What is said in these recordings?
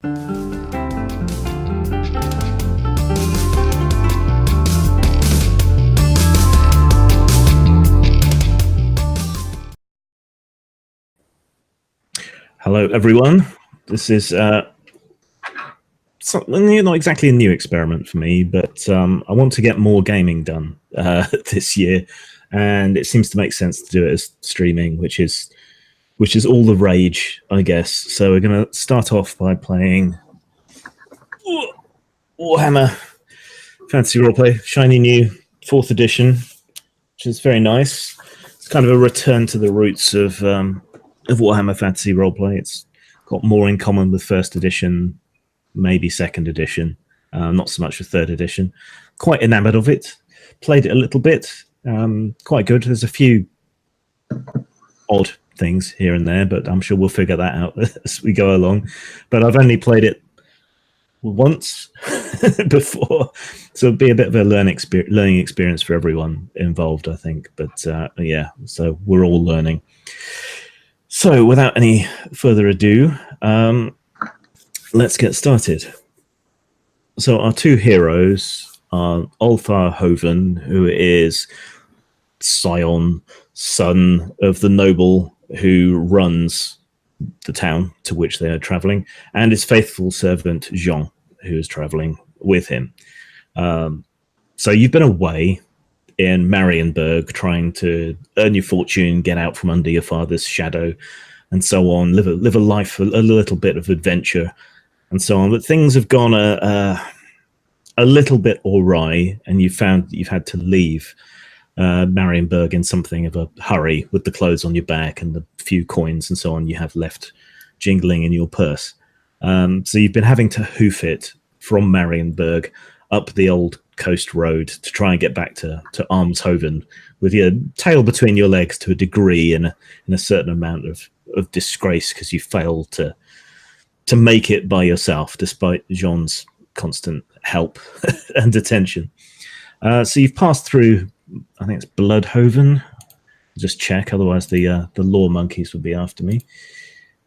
Hello, everyone. This is not exactly a new experiment for me, but I want to get more gaming done this year, and it seems to make sense to do it as streaming, which is all the rage, I guess. So we're going to start off by playing Warhammer Fantasy Roleplay, shiny new 4th edition, which is very nice. It's kind of a return to the roots of Warhammer Fantasy Roleplay. It's got more in common with 1st edition, maybe 2nd edition, not so much with 3rd edition. Quite enamored of it. Played it a little bit. Quite good. There's a few odd things here and there, but I'm sure we'll figure that out as we go along. But I've only played it once before, so it'll be a bit of a learning experience for everyone involved, I think. But yeah, so we're all learning. So without any further ado, let's get started. So our two heroes are Almshoven, who is scion, son of the noble who runs the town to which they are traveling, and his faithful servant Jean, who is traveling with him. So you've been away in Marienburg trying to earn your fortune, get out from under your father's shadow, and so on, live a life, a little bit of adventure, and so on. But things have gone a little bit awry, and you've found that you've had to leave Marienburg in something of a hurry with the clothes on your back and the few coins and so on you have left jingling in your purse. So you've been having to hoof it from Marienburg up the old coast road to try and get back to Almshoven with your tail between your legs to a degree and a certain amount of disgrace because you failed to make it by yourself despite Jean's constant help and attention. So you've passed through, I think it's Bloodhoven. Just check, otherwise the law monkeys would be after me.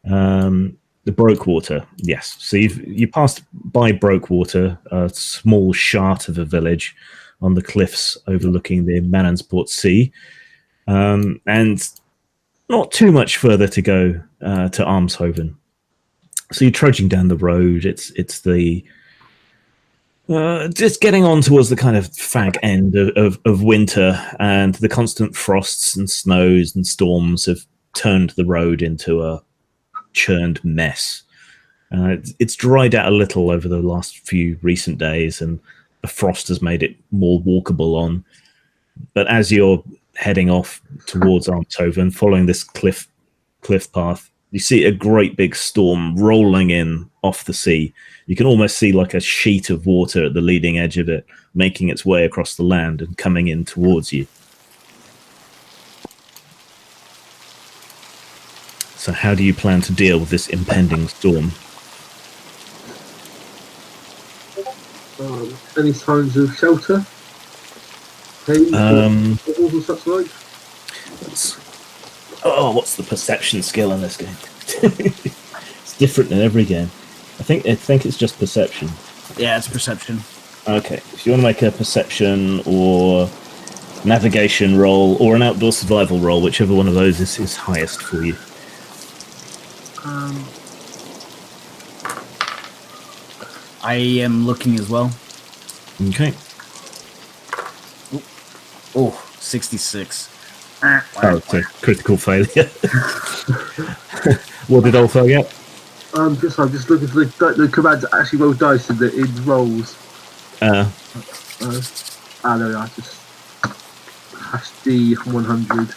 The Brokewater, yes. So you passed by Brokewater, a small shart of a village on the cliffs overlooking the Manonsport Sea, and not too much further to go to Almshoven. So you're trudging down the road. It's the just getting on towards the kind of fag end of winter, and the constant frosts and snows and storms have turned the road into a churned mess. It's dried out a little over the last few recent days, and the frost has made it more walkable on. But as you're heading off towards Almshoven, following this cliff path, you see a great big storm rolling in off the sea. You can almost see like a sheet of water at the leading edge of it, making its way across the land and coming in towards you. So how do you plan to deal with this impending storm? Any signs of shelter? Or such like? What's the perception skill in this game? It's different in every game. I think it's just perception. Yeah, it's perception. Okay, if you want to make a perception or navigation roll or an outdoor survival roll, whichever one of those is highest for you. I am looking as well. Okay. Oh, 66. Oh, it's a critical failure. What did Olfa get? I'm just looking for the command to actually roll dice in rolls. There we are. Just #D100.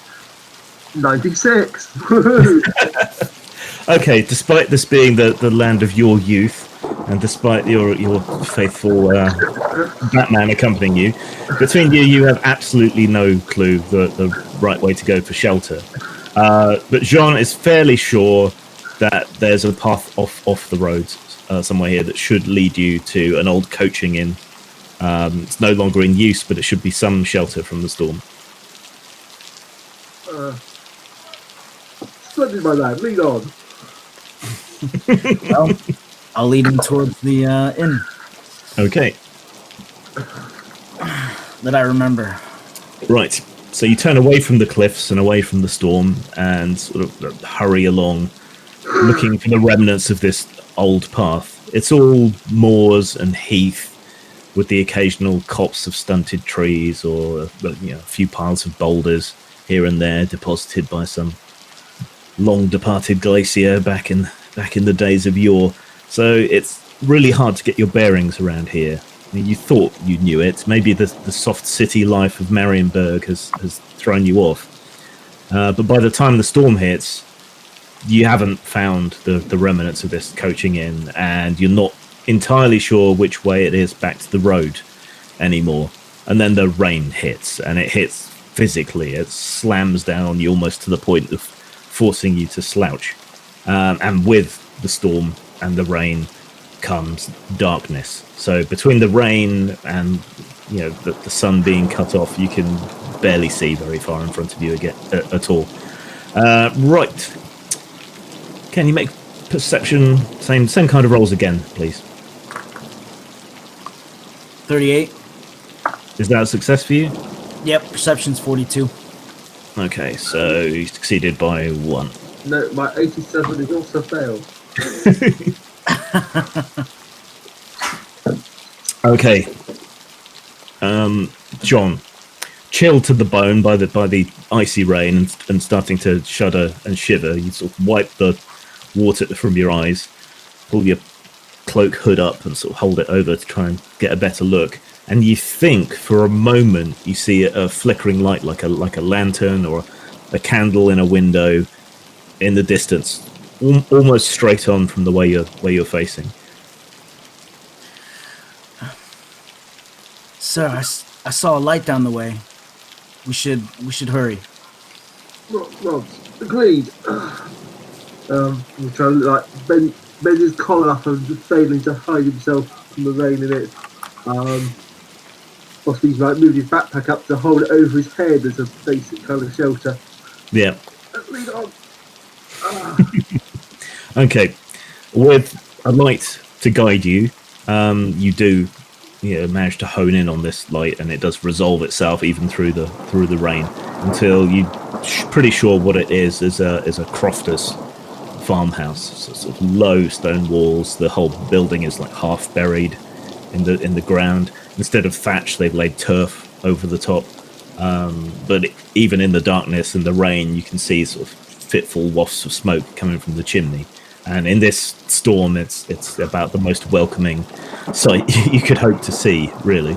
96. Okay, despite this being the land of your youth, and despite your faithful Batman accompanying you, between you have absolutely no clue the right way to go for shelter. But Jean is fairly sure that there's a path off the road somewhere here that should lead you to an old coaching inn. It's no longer in use, but it should be some shelter from the storm. Splendid, my lad. Lead on. Well, I'll lead him towards the inn Okay, that I remember. right. So you turn away from the cliffs and away from the storm and sort of hurry along, looking for the remnants of this old path. It's all moors and heath with the occasional copse of stunted trees or a few piles of boulders here and there deposited by some long departed glacier back in the days of yore. So it's really hard to get your bearings around here. I mean, you thought you knew it. Maybe the soft city life of Marienburg has thrown you off. But by the time the storm hits, you haven't found the remnants of this coaching inn, and you're not entirely sure which way it is back to the road anymore. And then the rain hits, and it hits physically. It slams down on you almost to the point of forcing you to slouch. And with the storm and the rain comes darkness. So between the rain and the sun being cut off, you can barely see very far in front of you again at all. Right. Can you make perception, same kind of rolls again, please? 38. Is that a success for you? Yep, perception's 42. Okay, so you succeeded by 1. No, my 87 is also failed. Okay. John, chilled to the bone by the icy rain and starting to shudder and shiver, you sort of wipe the water from your eyes, pull your cloak hood up and sort of hold it over to try and get a better look. And you think for a moment you see a flickering light like a lantern or a candle in a window in the distance, almost straight on from the way you're facing. Sir, I saw a light down the way. We should hurry. Well, agreed. We'll try to bend his collar up and just failing to hide himself from the rain in it. Possibly move his backpack up to hold it over his head as a basic kind of shelter. Yeah. Lead on. Okay. With a light to guide you, you do manage to hone in on this light, and it does resolve itself even through the rain until you're pretty sure what it is a crofter's farmhouse. So sort of low stone walls. The whole building is like half buried in the ground. Instead of thatch, they've laid turf over the top. But even in the darkness and the rain, you can see sort of fitful wafts of smoke coming from the chimney. And in this storm, it's about the most welcoming sight you could hope to see, really.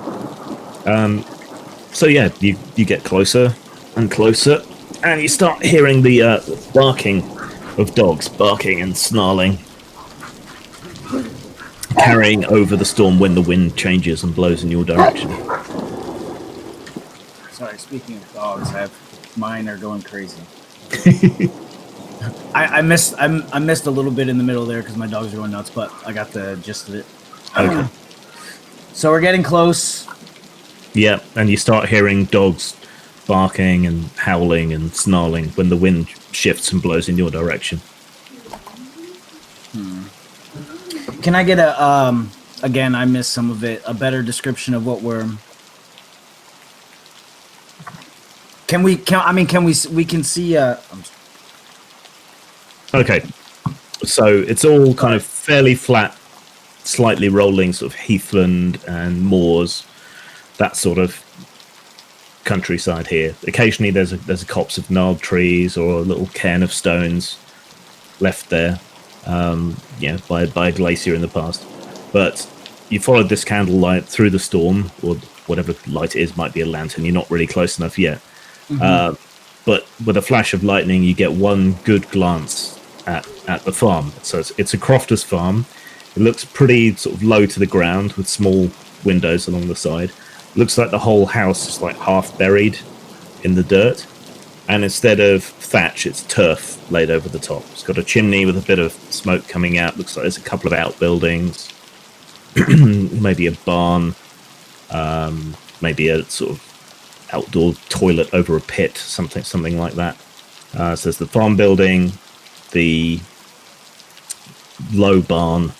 So yeah, you get closer and closer, and you start hearing the barking of dogs, barking and snarling, carrying over the storm when the wind changes and blows in your direction. Sorry, speaking of dogs, mine are going crazy. I missed a little bit in the middle there because my dogs are going nuts, but I got the gist of it. Okay. So we're getting close. Yeah, and you start hearing dogs barking and howling and snarling when the wind shifts and blows in your direction. Can I get again, I missed some of it, a better description of what we're... we can see... Okay, so it's all kind of fairly flat, slightly rolling sort of heathland and moors, that sort of countryside here. Occasionally there's a copse of gnarled trees or a little cairn of stones left there, by a glacier in the past. But you followed this candlelight through the storm, or whatever light it is, might be a lantern. You're not really close enough yet. Mm-hmm. But with a flash of lightning, you get one good glance at the farm. So it's a crofter's farm. It looks pretty sort of low to the ground with small windows along the side. It looks like the whole house is like half buried in the dirt. And instead of thatch, it's turf laid over the top. It's got a chimney with a bit of smoke coming out. Looks like there's a couple of outbuildings. Maybe a barn. Maybe a sort of outdoor toilet over a pit, something like that. So there's the farm building, the low barn,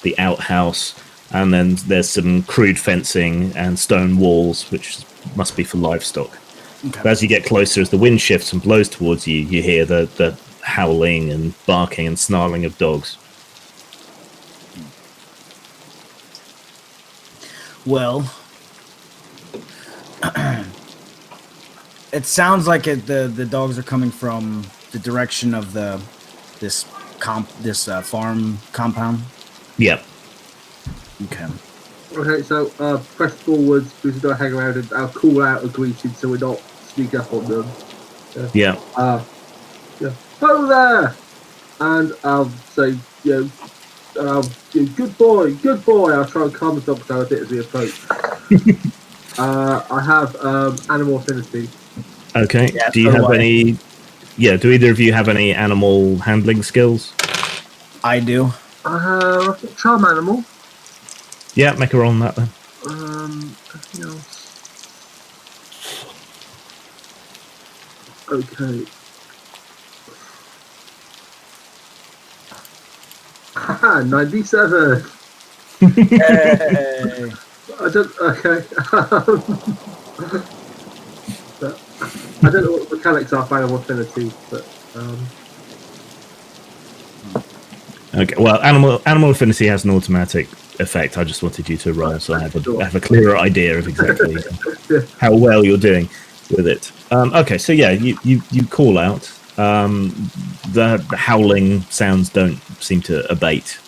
the outhouse, and then there's some crude fencing and stone walls, which must be for livestock. Okay. But as you get closer, as the wind shifts and blows towards you, you hear the howling and barking and snarling of dogs. Well, it sounds like the dogs are coming from the direction of this farm compound. Yep. Okay. Okay, so press forwards because we don't hang around and I'll call out a greeting so we're not sneak up on them. Yeah. Hello there! And I'll say, good boy. I'll try and calm the dogs down a bit as we approach. I have animal affinity. Okay. Yeah, do you so have do I. any? Yeah. Do either of you have any animal handling skills? I do. I've got charm animal. Yeah. Make a roll on that then. Anything else? Okay. Haha, 97. Hey. I don't. Okay. I don't know what the mechanics are for animal affinity, but Okay. Well, animal affinity has an automatic effect. I just wanted you to roll, so I have a clearer idea of exactly how well you're doing with it. Okay. So yeah, you call out. The howling sounds don't seem to abate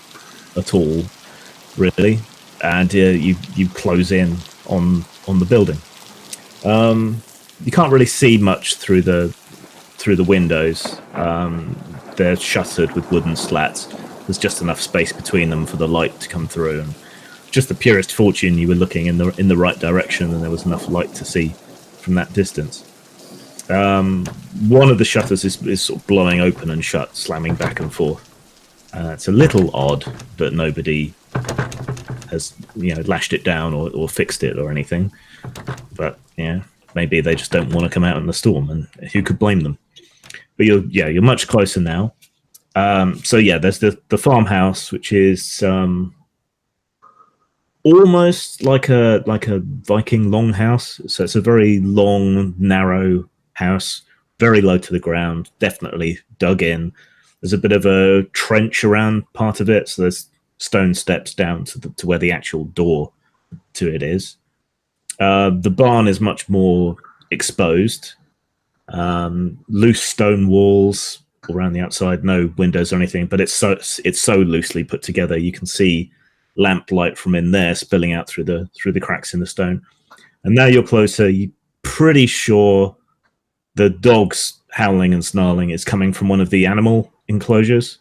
at all, really, and you close in on the building. You can't really see much through the windows. They're shuttered with wooden slats. There's just enough space between them for the light to come through, and just the purest fortune you were looking in the right direction, and there was enough light to see from that distance. One of the shutters is sort of blowing open and shut, slamming back and forth. It's a little odd that nobody has lashed it down or fixed it or anything. But yeah, maybe they just don't want to come out in the storm, and who could blame them? But you're much closer now. So yeah, there's the farmhouse, which is almost like a Viking longhouse. So it's a very long, narrow house, very low to the ground, definitely dug in. There's a bit of a trench around part of it, so there's stone steps down to where the actual door to it is. The barn is much more exposed. Loose stone walls around the outside, no windows or anything, but it's so loosely put together. You can see lamplight from in there spilling out through the cracks in the stone. And now you're closer, you're pretty sure the dog's howling and snarling is coming from one of the animal enclosures.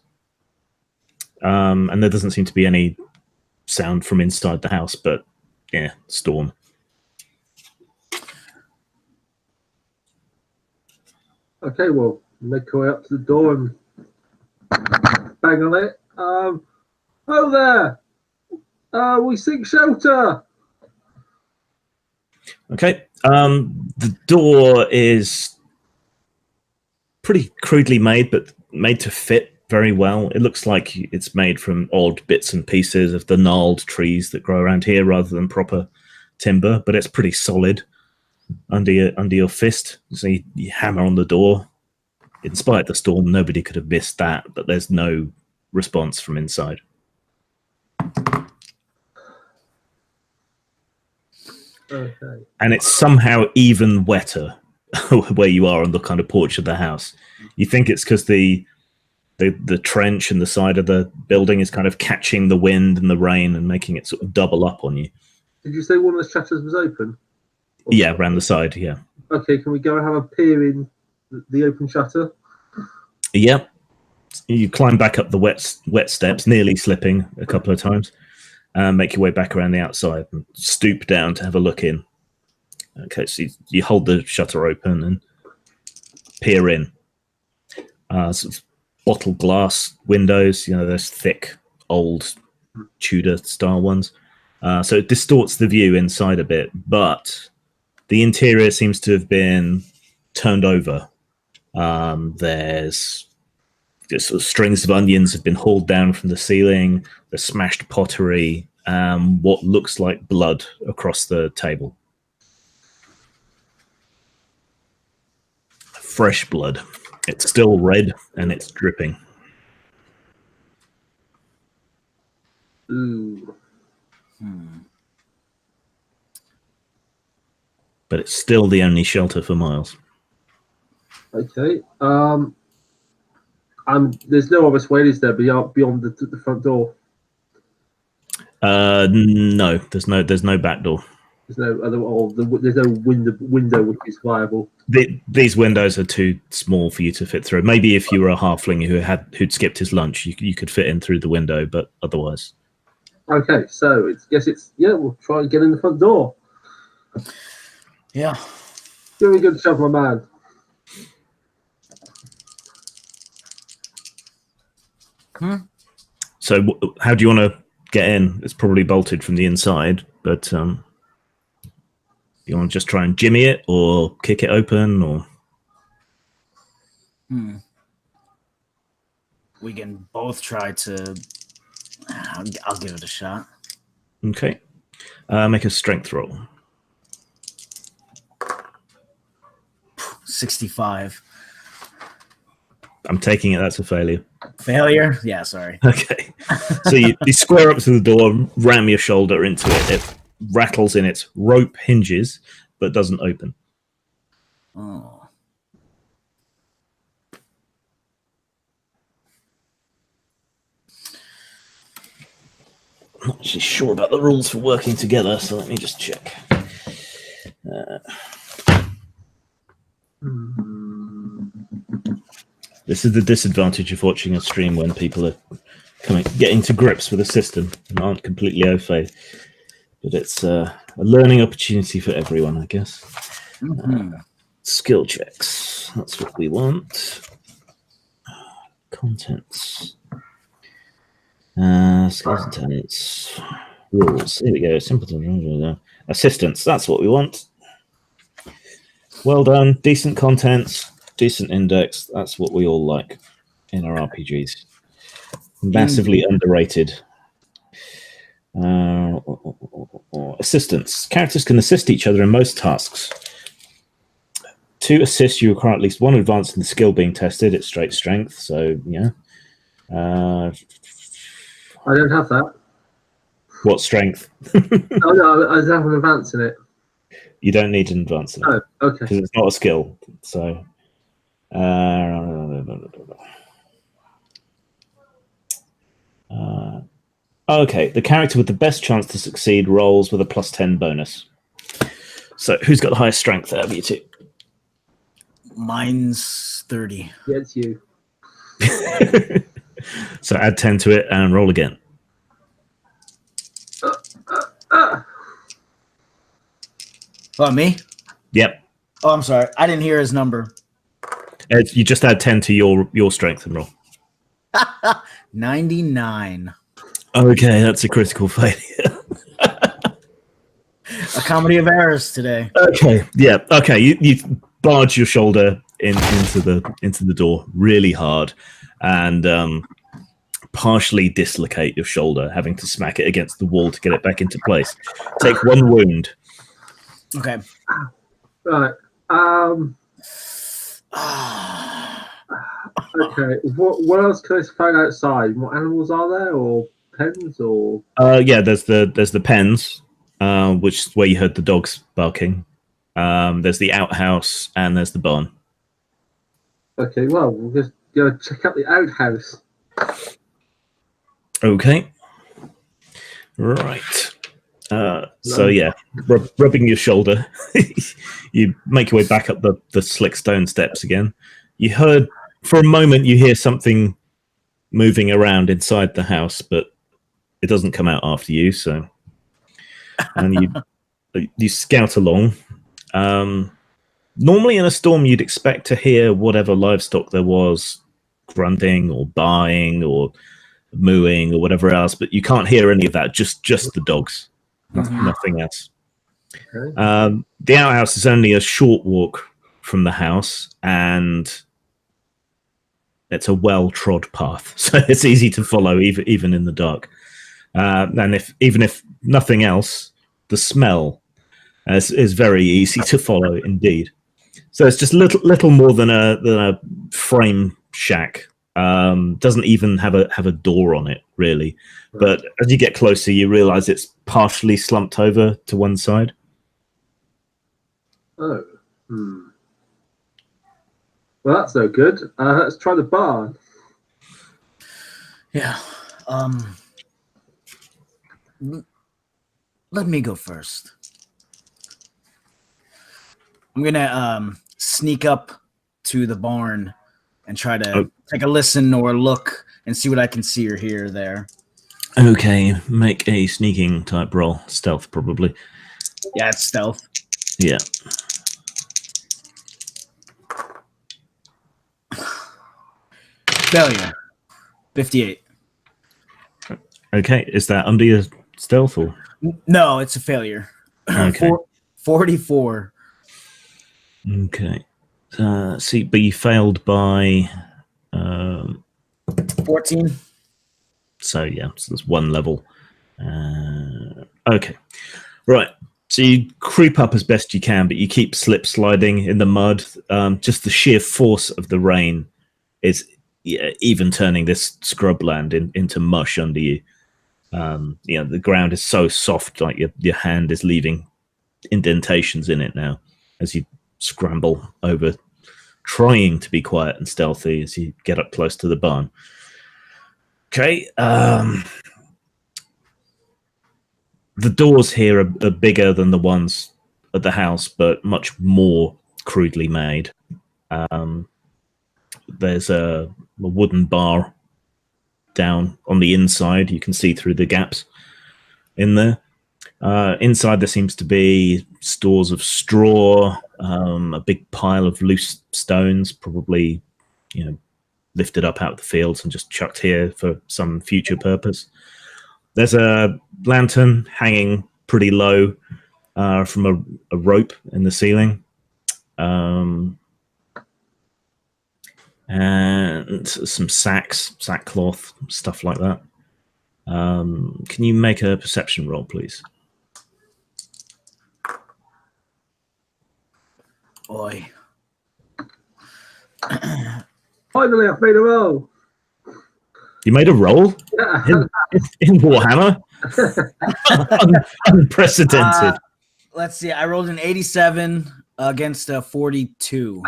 And there doesn't seem to be any sound from inside the house, but yeah, storm. okay, well, make our way up to the door and bang on it. Oh there! We seek shelter. Okay. The door is pretty crudely made, but made to fit very well. It looks like it's made from odd bits and pieces of the gnarled trees that grow around here rather than proper timber, but it's pretty solid under your fist. So you hammer on the door. In spite of the storm, nobody could have missed that, but there's no response from inside. Okay. And it's somehow even wetter where you are on the kind of porch of the house. You think it's because the trench and the side of the building is kind of catching the wind and the rain and making it sort of double up on you. Did you say one of the shutters was open? Yeah, around the side, yeah. Okay, can we go and have a peer in the open shutter? Yep. You climb back up the wet steps, nearly slipping a couple of times, and make your way back around the outside and stoop down to have a look in. Okay, so you hold the shutter open and peer in. Sort of bottle glass windows, those thick, old Tudor style ones. So it distorts the view inside a bit, but the interior seems to have been turned over. There's just sort of strings of onions have been hauled down from the ceiling. The smashed pottery. What looks like blood across the table. Fresh blood. It's still red and it's dripping. Ooh. But it's still the only shelter for Miles. Okay. There's no obvious way, is there, beyond the front door? No, there's no back door. There's no other. There's no window which is viable. These windows are too small for you to fit through. Maybe if you were a halfling who'd skipped his lunch, you could fit in through the window, but otherwise. Okay, so we'll try and get in the front door. Yeah. Doing a good job, my man. So how do you want to get in? It's probably bolted from the inside, but you want to just try and jimmy it or kick it open, or? We can both try to. I'll give it a shot. Okay. Make a strength roll. 65. I'm taking it that's a failure. Failure? Yeah, sorry. Okay. So you square up to the door, ram your shoulder into it. It rattles in its rope hinges, but doesn't open. Oh. I'm not actually sure about the rules for working together, so let me just check. This is the disadvantage of watching a stream when people are getting to grips with a system and aren't completely au fait. But it's a learning opportunity for everyone, I guess. Skill checks. That's what we want. Contents. Skills and talents. Rules. Here we go. Simpleton. Assistance. That's what we want. Well done. Decent contents. Decent index. That's what we all like in our RPGs. Massively underrated. Assistance. Characters can assist each other in most tasks. To assist, you require at least one advance in the skill being tested. It's straight strength, so yeah. I don't have that. What strength? Oh no, I don't have an advance in it. You don't need an advance in it. Oh, okay. Because it's not a skill. So. Okay, the character with the best chance to succeed rolls with a +10 bonus. So, who's got the highest strength out of you two? Mine's 30. Yeah, it's you. So, add 10 to it and roll again. Oh, me? Yep. Oh, I'm sorry. I didn't hear his number. You just add 10 to your strength and roll. 99. Okay, that's a critical failure. A comedy of errors today. Okay, yeah. Okay, you barge your shoulder into the door really hard, and partially dislocate your shoulder, having to smack it against the wall to get it back into place. Take one wound. Okay. Right. Okay. What else can I find outside? What animals are there, or pens, or? Yeah, there's the pens, which is where you heard the dogs barking. There's the outhouse and there's the barn. Okay. Well, we'll just go check out the outhouse. Okay. Right. So yeah, rubbing your shoulder, you make your way back up the slick stone steps again. You heard for a moment, you hear something moving around inside the house, but it doesn't come out after you. So, and you scout along. Normally in a storm, you'd expect to hear whatever livestock there was grunting or baaing or mooing or whatever else, but you can't hear any of that. Just the dogs. Nothing else. Okay. The outhouse is only a short walk from the house, and it's a well-trod path, so it's easy to follow even in the dark. And even if nothing else, the smell is very easy to follow indeed. So it's just little more than a frame shack. Doesn't even have a door on it really. But as you get closer, you realise it's partially slumped over to one side. Oh. Well, that's no good. Let's try the barn. Yeah. Let me go first. I'm gonna sneak up to the barn and try to take a listen or look and see what I can see or hear there. Okay, make a sneaking type roll. Stealth, probably. Yeah, it's stealth. Yeah. Failure. 58. Okay, is that under your stealth or? No, it's a failure. Okay. 44. Okay. See, but you failed by 14. So yeah, so there's one level. Okay, right. So you creep up as best you can, but you keep slip sliding in the mud. Just the sheer force of the rain is even turning this scrubland into mush under you. The ground is so soft, like your hand is leaving indentations in it now as you scramble over, trying to be quiet and stealthy as you get up close to the barn. Okay. The doors here are bigger than the ones at the house, but much more crudely made. There's a wooden bar down on the inside. You can see through the gaps in there. Inside there seems to be stores of straw, a big pile of loose stones, probably, lifted up out of the fields and just chucked here for some future purpose. There's a lantern hanging pretty low from a rope in the ceiling. And some sackcloth, stuff like that. Can you make a perception roll, please? Boy. Finally, I've made a roll. You made a roll? Yeah. In Warhammer? Unprecedented. Let's see. I rolled an 87 against a 42.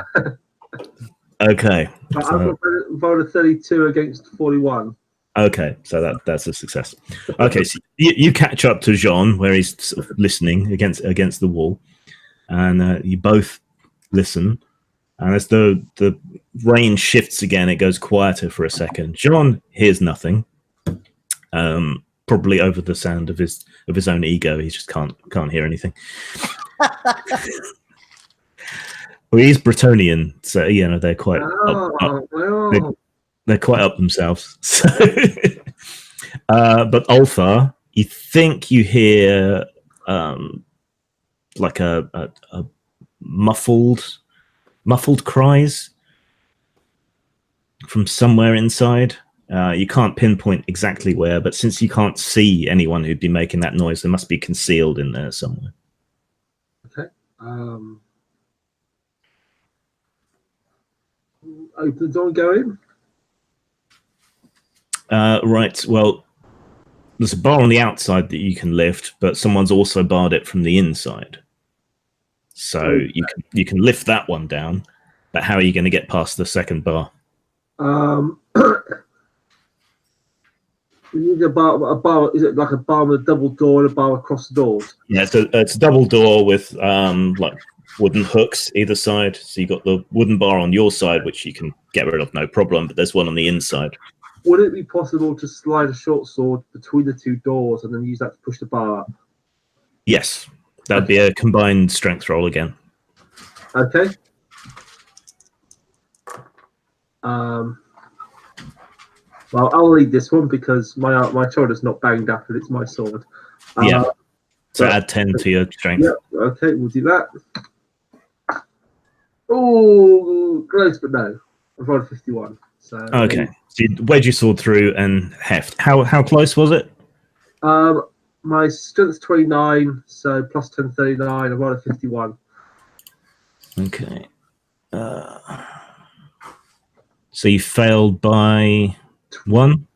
Okay. I voted 32 against 41. Okay, so that's a success. Okay, so you catch up to Jean where he's sort of listening against the wall, and you both listen. And as the rain shifts again, it goes quieter for a second. Jean hears nothing, probably over the sound of his own ego. He just can't hear anything. Well, he's Bretonian, so they're quite they're quite up themselves. So, but Ulfar, you think you hear like a muffled cries from somewhere inside. You can't pinpoint exactly where, but since you can't see anyone who'd be making that noise, they must be concealed in there somewhere. Okay. Open the door and go in. Right. Well, there's a bar on the outside that you can lift, but someone's also barred it from the inside. So you can lift that one down, but how are you going to get past the second bar? We need a bar. Is it like a bar with a double door and a bar across the doors? Yeah, it's a double door with like wooden hooks either side. So you got the wooden bar on your side, which you can get rid of no problem, but there's one on the inside. Would it be possible to slide a short sword between the two doors and then use that to push the bar up? Yes, that'd be a combined strength roll again. Okay. Well, I'll lead this one because my shoulder's not banged up and it's my sword. Yeah. So add 10 to your strength. Yeah. Okay, we'll do that. Oh, close, but no. I've rolled 51. So Okay. So you wedge your sword through and heft. How close was it? My strength's 29, so plus 10, 39. I rolled a 51. Okay. So you failed by 1?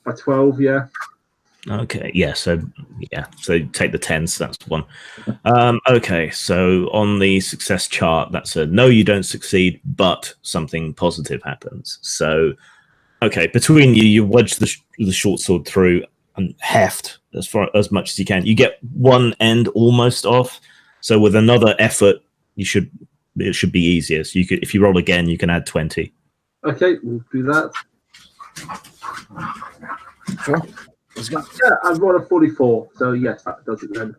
By 12, yeah. Okay, so take the 10, so that's 1. Okay, so on the success chart, that's a no, you don't succeed, but something positive happens. So, okay, between you wedge the short sword through and heft as much as you can. You get one end almost off, so with another effort, it should be easier. So you could, if you roll again, you can add 20. Okay, we'll do that. Sure. Let's go. Yeah, I've rolled a 44, so yes, that does it then.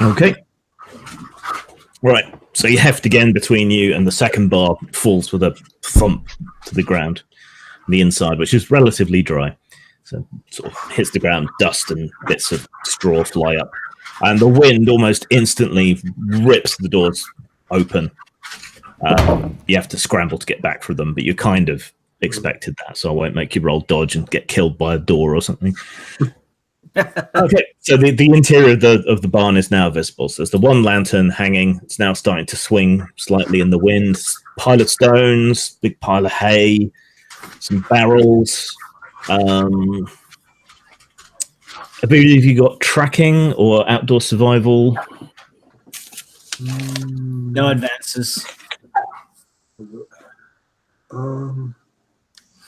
Okay. Right. So you heft again between you, and the second bar falls with a thump to the ground, the inside, which is relatively dry. So sort of hits the ground, dust and bits of straw fly up. And the wind almost instantly rips the doors open. You have to scramble to get back through them, but you kind of expected that, so I won't make you roll dodge and get killed by a door or something. Okay, so the interior of the barn is now visible. So there's the one lantern hanging. It's now starting to swing slightly in the wind. Pile of stones, big pile of hay, some barrels. I believe you got tracking or outdoor survival. No advances.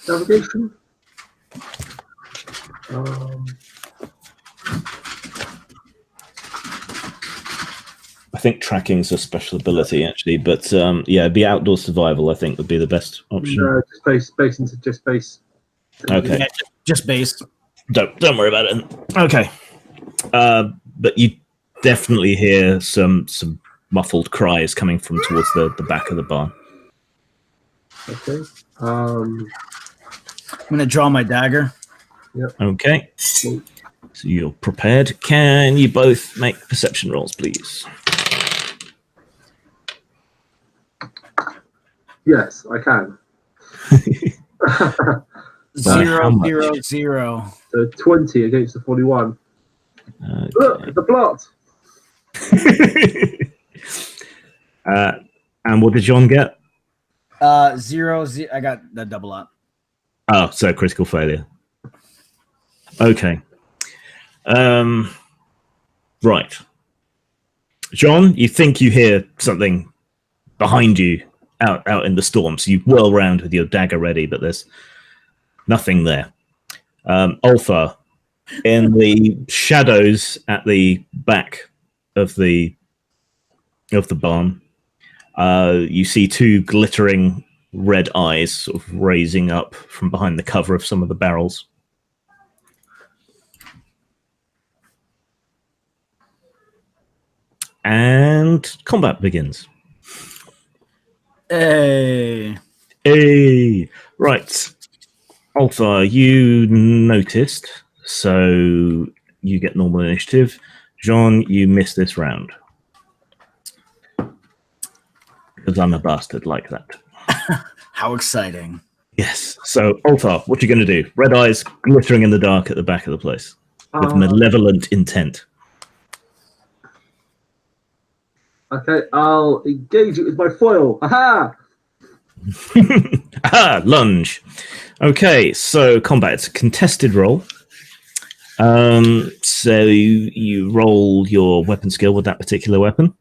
Navigation. I think tracking's a special ability, actually, but be outdoor survival. I think would be the best option. No, just base into just base. Okay, Yeah, just base. don't worry about it. Okay, but you definitely hear some muffled cries coming from towards the back of the barn. Okay. I'm gonna draw my dagger. Yep. Okay. So you're prepared. Can you both make perception rolls, please? Yes, I can. 0, 0, 0. So 20 against the 41. Okay. Look, the plot. And what did John get? 0, 0. I got the double up. Oh, so critical failure. Okay. Right. John, you think you hear something behind you out in the storm, so you whirl round with your dagger ready, but there's nothing there. Ulfa, in the shadows at the back of the barn, you see two glittering red eyes sort of raising up from behind the cover of some of the barrels. And combat begins. Hey. Right. Alpha, you noticed, so you get normal initiative. Jean, you missed this round. Because I'm a bastard like that. How exciting. Yes. So, Alpha, what are you going to do? Red eyes glittering in the dark at the back of the place with malevolent intent. Okay, I'll engage it with my foil. Aha! Aha! Lunge. Okay, so combat. It's a contested roll. So you roll your weapon skill with that particular weapon.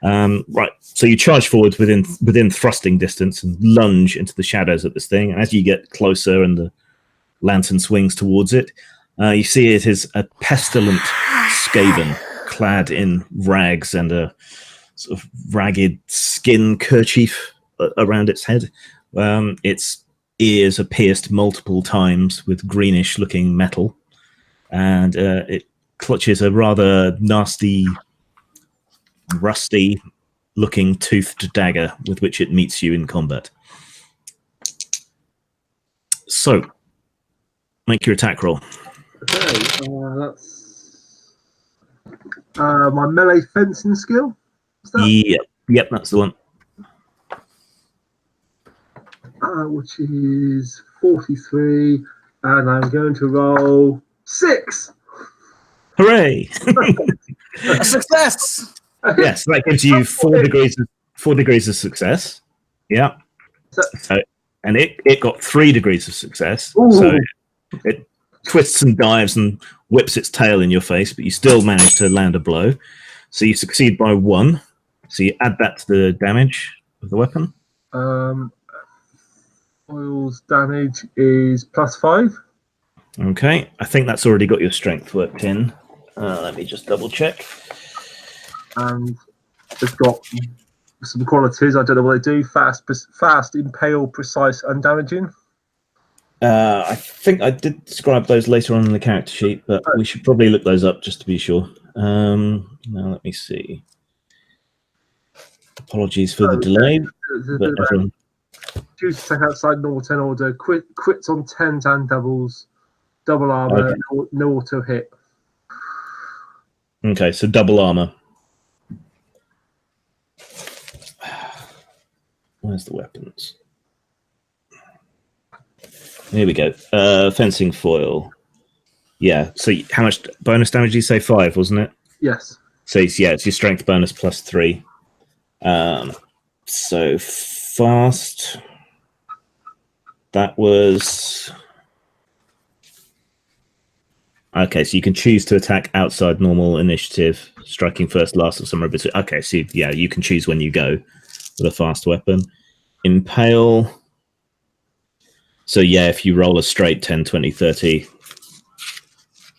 Right. So you charge forwards within thrusting distance and lunge into the shadows of this thing. As you get closer and the lantern swings towards it, you see it is a pestilent skaven clad in rags and a sort of ragged skin kerchief around its head. Its ears are pierced multiple times with greenish-looking metal, and it clutches a rather nasty, rusty-looking toothed dagger with which it meets you in combat. So, make your attack roll. Okay, that's my melee fencing skill. Yep, that's the one. which is 43, and I'm going to roll 6. Hooray! A success. Yes, that gives you 4 degrees of success. Yeah. So, and it got 3 degrees of success. Ooh. So it twists and dives and whips its tail in your face, but you still manage to land a blow. So you succeed by 1. So you add that to the damage of the weapon. Foil's damage is +5. Okay, I think that's already got your strength worked in. Let me just double check. And it's got some qualities. I don't know what they do. Fast, impale, precise, and damaging. I think I did describe those later on in the character sheet, but we should probably look those up just to be sure. Now let me see. Apologies for the delay. But everyone... Choose to take outside normal 10 order. Quits on 10s and doubles. Double armor. Okay. No auto hit. Okay, so double armor. Where's the weapons? Here we go. Fencing foil. Yeah. So how much bonus damage did you say? 5, wasn't it? Yes. So it's your strength bonus +3. So fast. That was... Okay, so you can choose to attack outside normal initiative, striking first, last, or somewhere between. Okay, so yeah, you can choose when you go with a fast weapon. Impale. So yeah, if you roll a straight 10, 20, 30,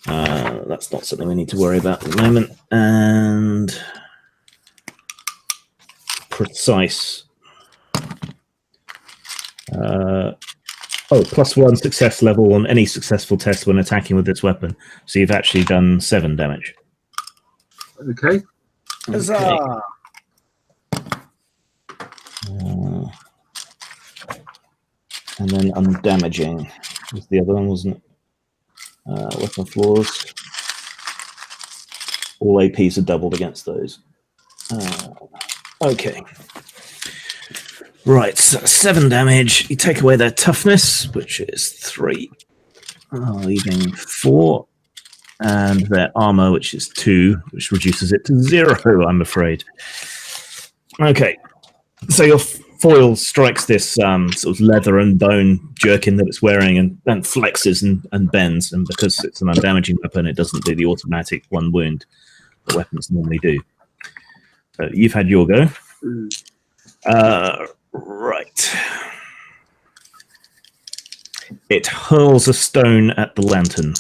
that's not something we need to worry about at the moment. And precise. +1 success level on any successful test when attacking with this weapon. So you've actually done 7 damage. Okay. Huzzah! And then undamaging was the other one, wasn't it? Weapon flaws. All APs are doubled against those. Okay. Right, so 7 damage. You take away their toughness, which is 3, leaving 4, and their armor, which is 2, which reduces it to 0, I'm afraid. Okay, so your foil strikes this sort of leather and bone jerkin that it's wearing and flexes and bends, and because it's an undamaging weapon, it doesn't do the automatic 1 wound that weapons normally do. So you've had your go. Right. It hurls a stone at the lantern.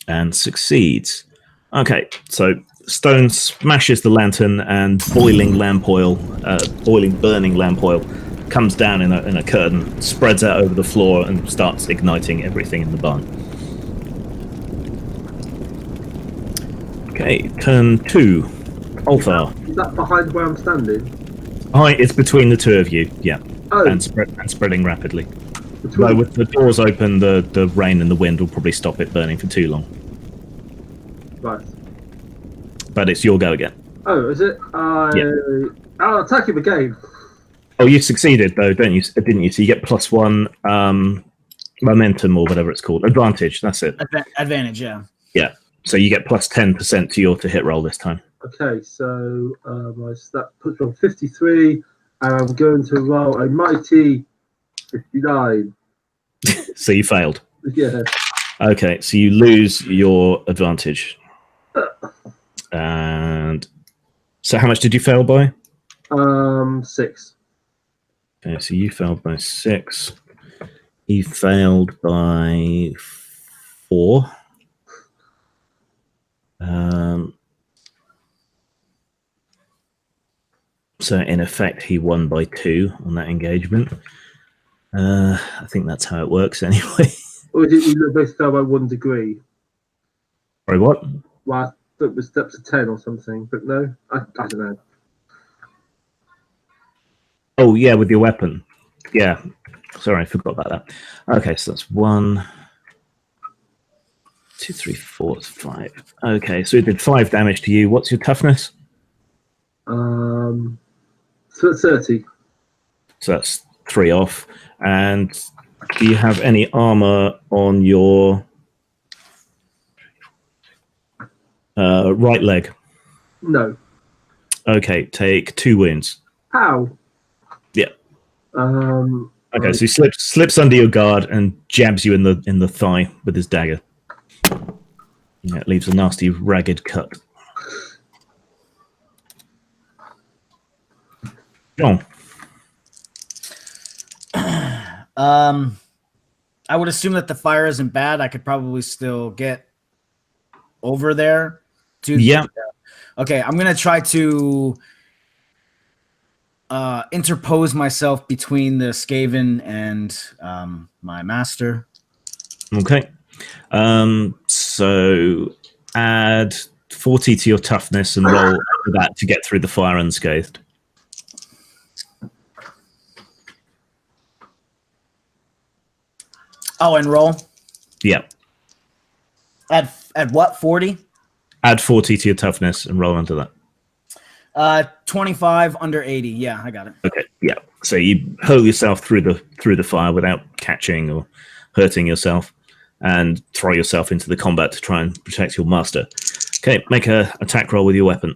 And succeeds. Okay, so stone smashes the lantern and burning lamp oil comes down in a curtain, spreads out over the floor and starts igniting everything in the barn. Okay, turn 2. Ulthar. Is that behind where I'm standing? It's between the 2 of you, yeah. Oh. And spreading rapidly. Though with the doors open, the rain and the wind will probably stop it burning for too long. Right. But it's your go again. Oh, is it? Yeah. I'll attack him again. Oh, you succeeded though, didn't you? So you get +1 momentum or whatever it's called. Advantage, that's it. Advantage, yeah. Yeah. So you get +10% to your hit roll this time. Okay, so that puts me on 53, and I'm going to roll a mighty 59. So you failed. Yeah. Okay, so you lose your advantage. And so how much did you fail by? 6. Okay, so you failed by 6. He failed by 4. So in effect, he won by 2 on that engagement. I think that's how it works anyway. Or did we both fell by 1 degree? Sorry, what? Well, I thought it was up to 10 or something, but no, I don't know. Oh, yeah, with your weapon. Yeah. Sorry, I forgot about that. Okay, so that's 1, 2, 3, 4, 5. Okay, so it did 5 damage to you. What's your toughness? So it's 30. So that's 3 off. And do you have any armor on your right leg? No. Okay, take 2 wounds. How? Yeah. Okay, so he slips under your guard and jabs you in the thigh with his dagger. Yeah, it leaves a nasty, ragged cut. John. I would assume that the fire isn't bad. I could probably still get over there. Okay, I'm gonna try to interpose myself between the skaven and my master. Okay. So add 40 to your toughness and roll after that to get through the fire unscathed. Oh, and roll? Yeah. At what, 40? Add 40 to your toughness and roll under that. 25 under 80. Yeah, I got it. Okay, yeah. So you hurl yourself through the fire without catching or hurting yourself, and throw yourself into the combat to try and protect your master. Okay, make a attack roll with your weapon.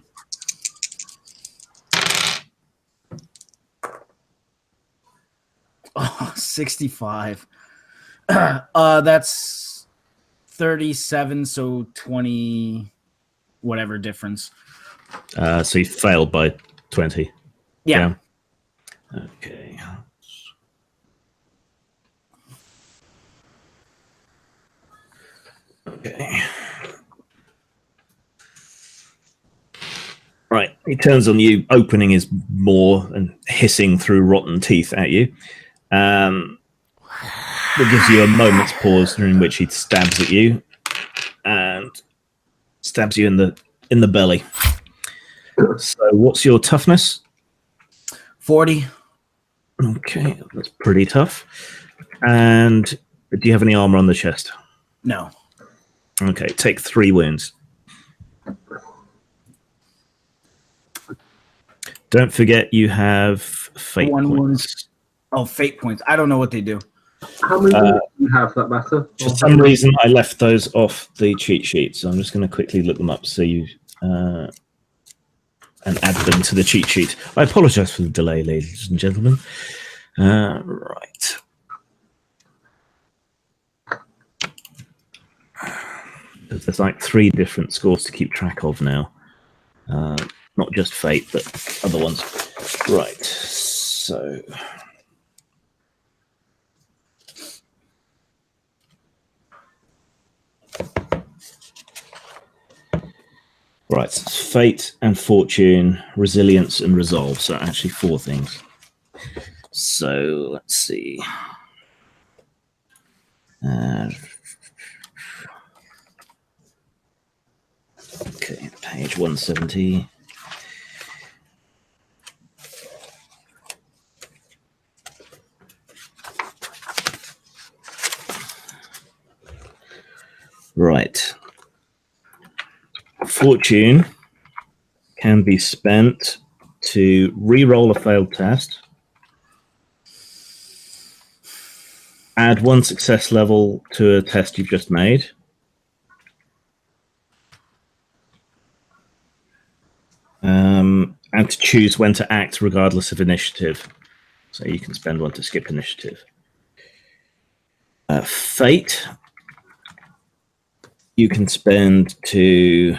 Oh, 65. That's 37, so 20 whatever difference. So you failed by 20. Yeah. Okay. Okay. Right. He turns on you, opening his maw and hissing through rotten teeth at you. That gives you a moment's pause during which he stabs at you and stabs you in the belly. So what's your toughness? 40. Okay, that's pretty tough. And do you have any armor on the chest? No. Okay, take 3 wounds. Don't forget you have fate points. Oh, fate points. I don't know what they do. How many do you have, for that matter? For some reason, I left those off the cheat sheet, so I'm just going to quickly look them up so you and add them to the cheat sheet. I apologize for the delay, ladies and gentlemen. Right. There's like 3 different scores to keep track of now. Not just fate, but other ones. Right. So... Right, so it's fate and fortune, resilience and resolve. So actually 4 things. So let's see. Okay, page 170. Right. Fortune can be spent to re-roll a failed test, add 1 success level to a test you've just made, and to choose when to act regardless of initiative. So you can spend 1 to skip initiative. Fate, you can spend to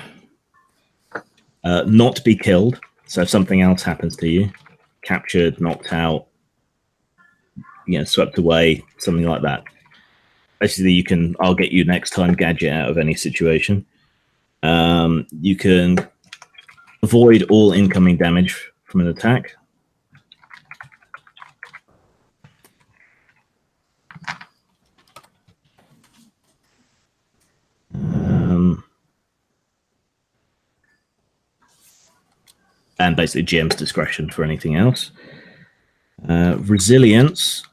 not be killed. So if something else happens to you, captured, knocked out, swept away, something like that. Basically, you can "I'll get you next time" gadget out of any situation. You can avoid all incoming damage from an attack. And basically GM's discretion for anything else. Resilience.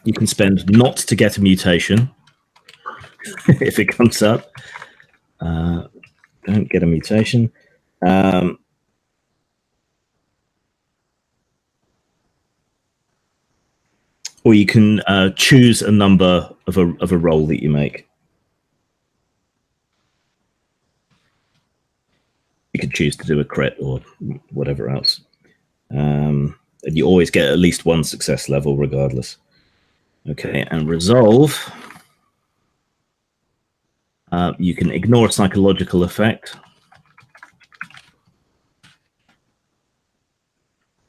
You can spend not to get a mutation if it comes up. Don't get a mutation. Or you can choose a number of a roll that you make. You could choose to do a crit or whatever else. And you always get at least one success level regardless. Okay, and resolve. You can ignore a psychological effect.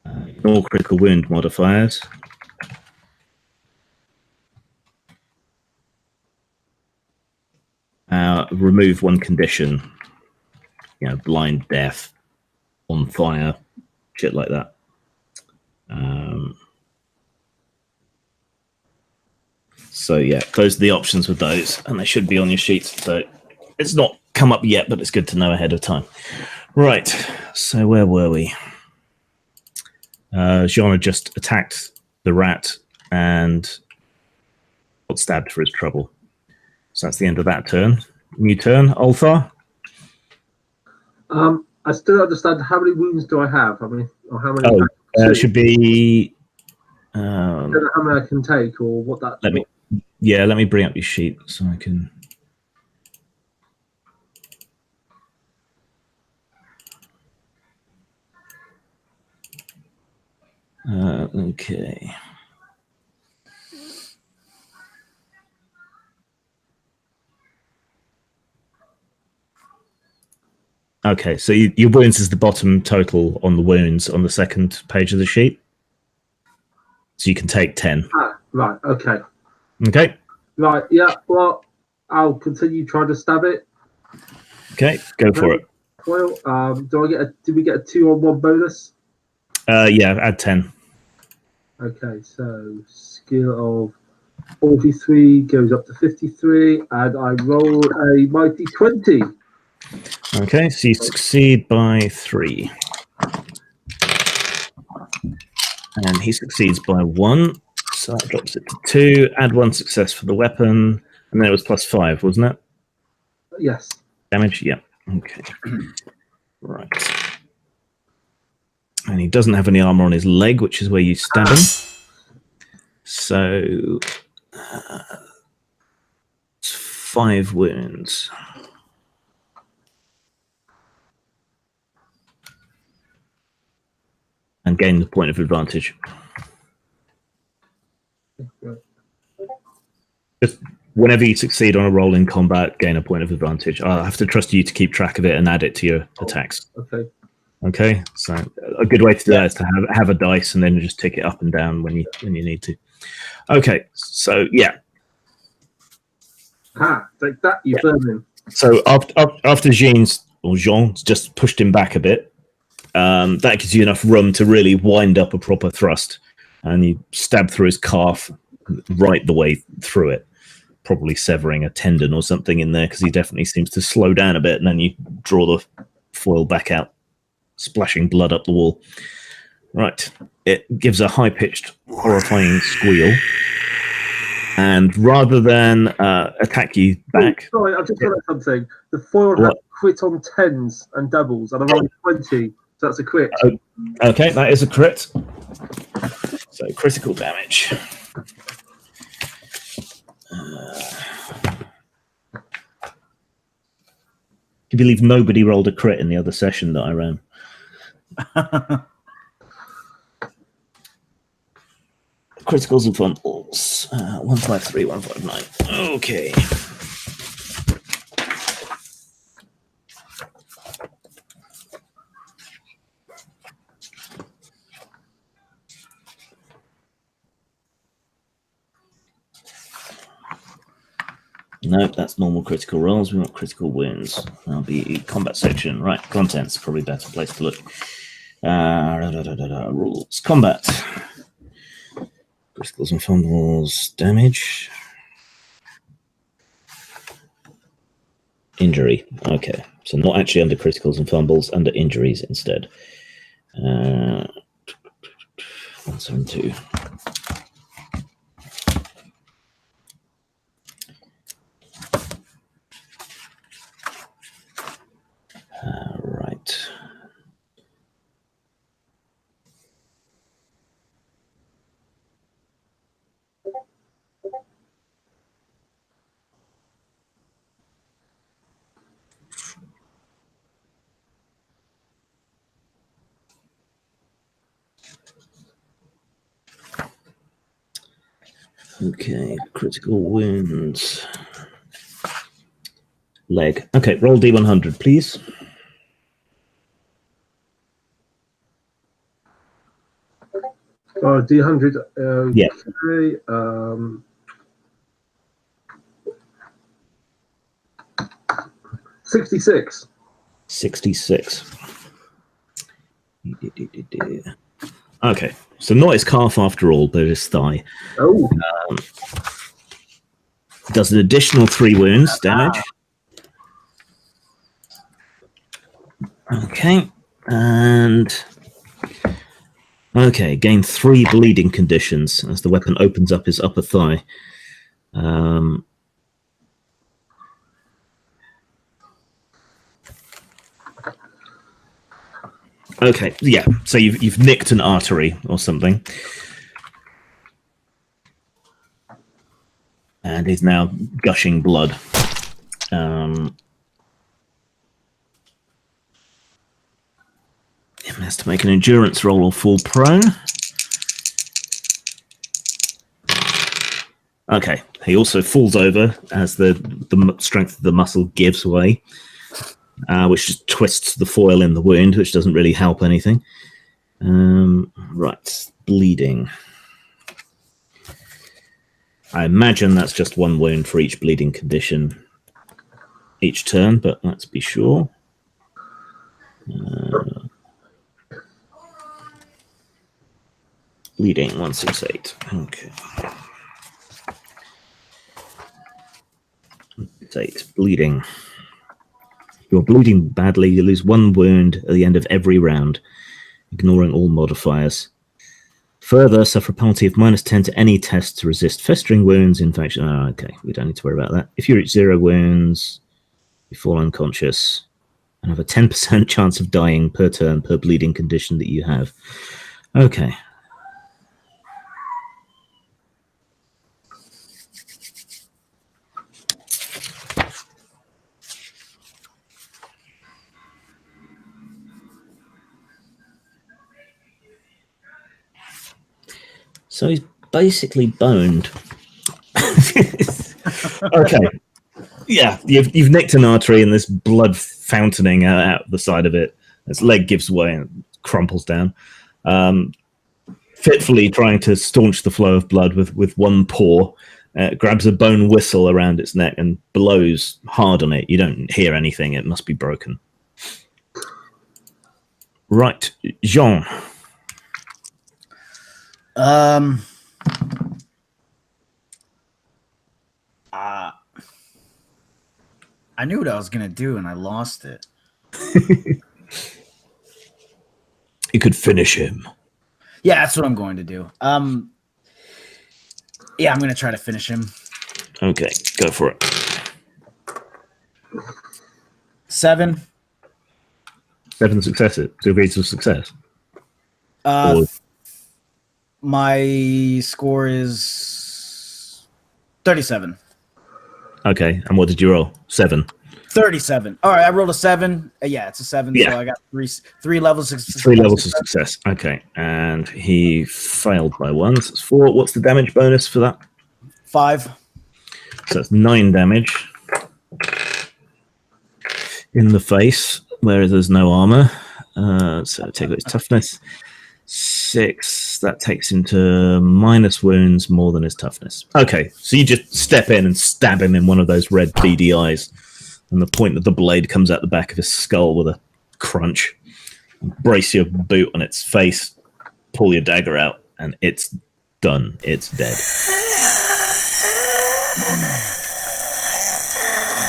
Ignore critical wound modifiers. Remove one condition. You know, blind, death, on fire, shit like that. So yeah, those are the options with those, and they should be on your sheet. So it's not come up yet, but it's good to know ahead of time. Right, so where were we? Jean had just attacked the rat and got stabbed for his trouble. So that's the end of that turn. New turn, Ulthar. I still don't understand how many wounds do I have? I mean, or how many? Should be. I don't know how many I can take, or what that. Let me bring up your sheet so I can. Okay. Okay, so your wounds is the bottom total on the wounds on the second page of the sheet. So you can take 10. Right, okay. Okay. Right, yeah, well, I'll continue trying to stab it. Okay, go for it. Well, do we get a 2-on-1 bonus? Yeah, add 10. Okay, so skill of 43 goes up to 53, and I roll a mighty 20. Okay, so you succeed by 3. And he succeeds by 1, so that drops it to 2. Add 1 success for the weapon, and then it was +5, wasn't it? Yes. Damage? Yeah. Okay. Right. And he doesn't have any armor on his leg, which is where you stab him. So it's 5 wounds. And gain the point of advantage. Just whenever you succeed on a roll in combat, gain a point of advantage. I'll have to trust you to keep track of it and add it to your attacks. Okay. Okay, so a good way to do that is to have a dice and then just tick it up and down when you need to. Okay, so yeah. Take that, you vermin. So after Jean's just pushed him back a bit, that gives you enough room to really wind up a proper thrust, and you stab through his calf right the way through it, probably severing a tendon or something in there because he definitely seems to slow down a bit, and then you draw the foil back out, splashing blood up the wall. Right, it gives a high-pitched, horrifying squeal, and rather than attack you back... Oh, sorry, I've just got something. The foil has crit on 10s and doubles, and I'm on 20. So that's a crit. Okay, that is a crit. So critical damage. Can you believe nobody rolled a crit in the other session that I ran? Criticals and fumbles. 153, 159. Okay. Nope, that's normal critical rolls. We want critical wins. That'll be combat section. Right, contents. Probably a better place to look. Rules. Combat. Criticals and fumbles. Damage. Injury. Okay, so not actually under criticals and fumbles, under injuries instead. 172. Okay, critical wounds. Leg. Okay, roll D100, please. D100. Yeah. Okay. 66. 66. Okay, so not his calf after all, but his thigh. Oh. Does an additional 3 wounds damage. Okay, and okay, gain 3 bleeding conditions as the weapon opens up his upper thigh. Okay, yeah. So you've nicked an artery or something, and he's now gushing blood. He has to make an endurance roll or fall prone. Okay, he also falls over as the strength of the muscle gives way. Which just twists the foil in the wound, which doesn't really help anything. Right, bleeding. I imagine that's just 1 wound for each bleeding condition each turn, but let's be sure. Bleeding, 168. Okay. 8, bleeding. You're bleeding badly. You lose 1 wound at the end of every round, ignoring all modifiers. Further, suffer a penalty of -10 to any test to resist festering wounds, infection. Oh, okay, we don't need to worry about that. If you reach 0 wounds, you fall unconscious and have a 10% chance of dying per turn per bleeding condition that you have. Okay. So he's basically boned. Okay. Yeah, you've nicked an artery and there's blood fountaining out the side of it. His leg gives way and crumples down. Fitfully trying to staunch the flow of blood with one paw, grabs a bone whistle around its neck and blows hard on it. You don't hear anything. It must be broken. Right, Jean. I knew what I was gonna do and I lost it. You could finish him. Yeah, that's what I'm going to do. Yeah, I'm gonna try to finish him. Okay, go for it. 7. 7 successes. 2 degrees of success. My score is 37. Okay, and what did you roll? 7. 37. All right, I rolled a 7. Yeah, it's a 7. Yeah. So I got three levels of success. 3 levels of success. Okay, and he failed by 1. So it's 4. What's the damage bonus for that? 5. So that's 9 damage in the face, where there's no armor. So take out his toughness. 6. That takes him to minus wounds more than his toughness. Okay, so you just step in and stab him in one of those red beady eyes, and the point of the blade comes out the back of his skull with a crunch. Brace your boot on its face, pull your dagger out, and it's done. It's dead.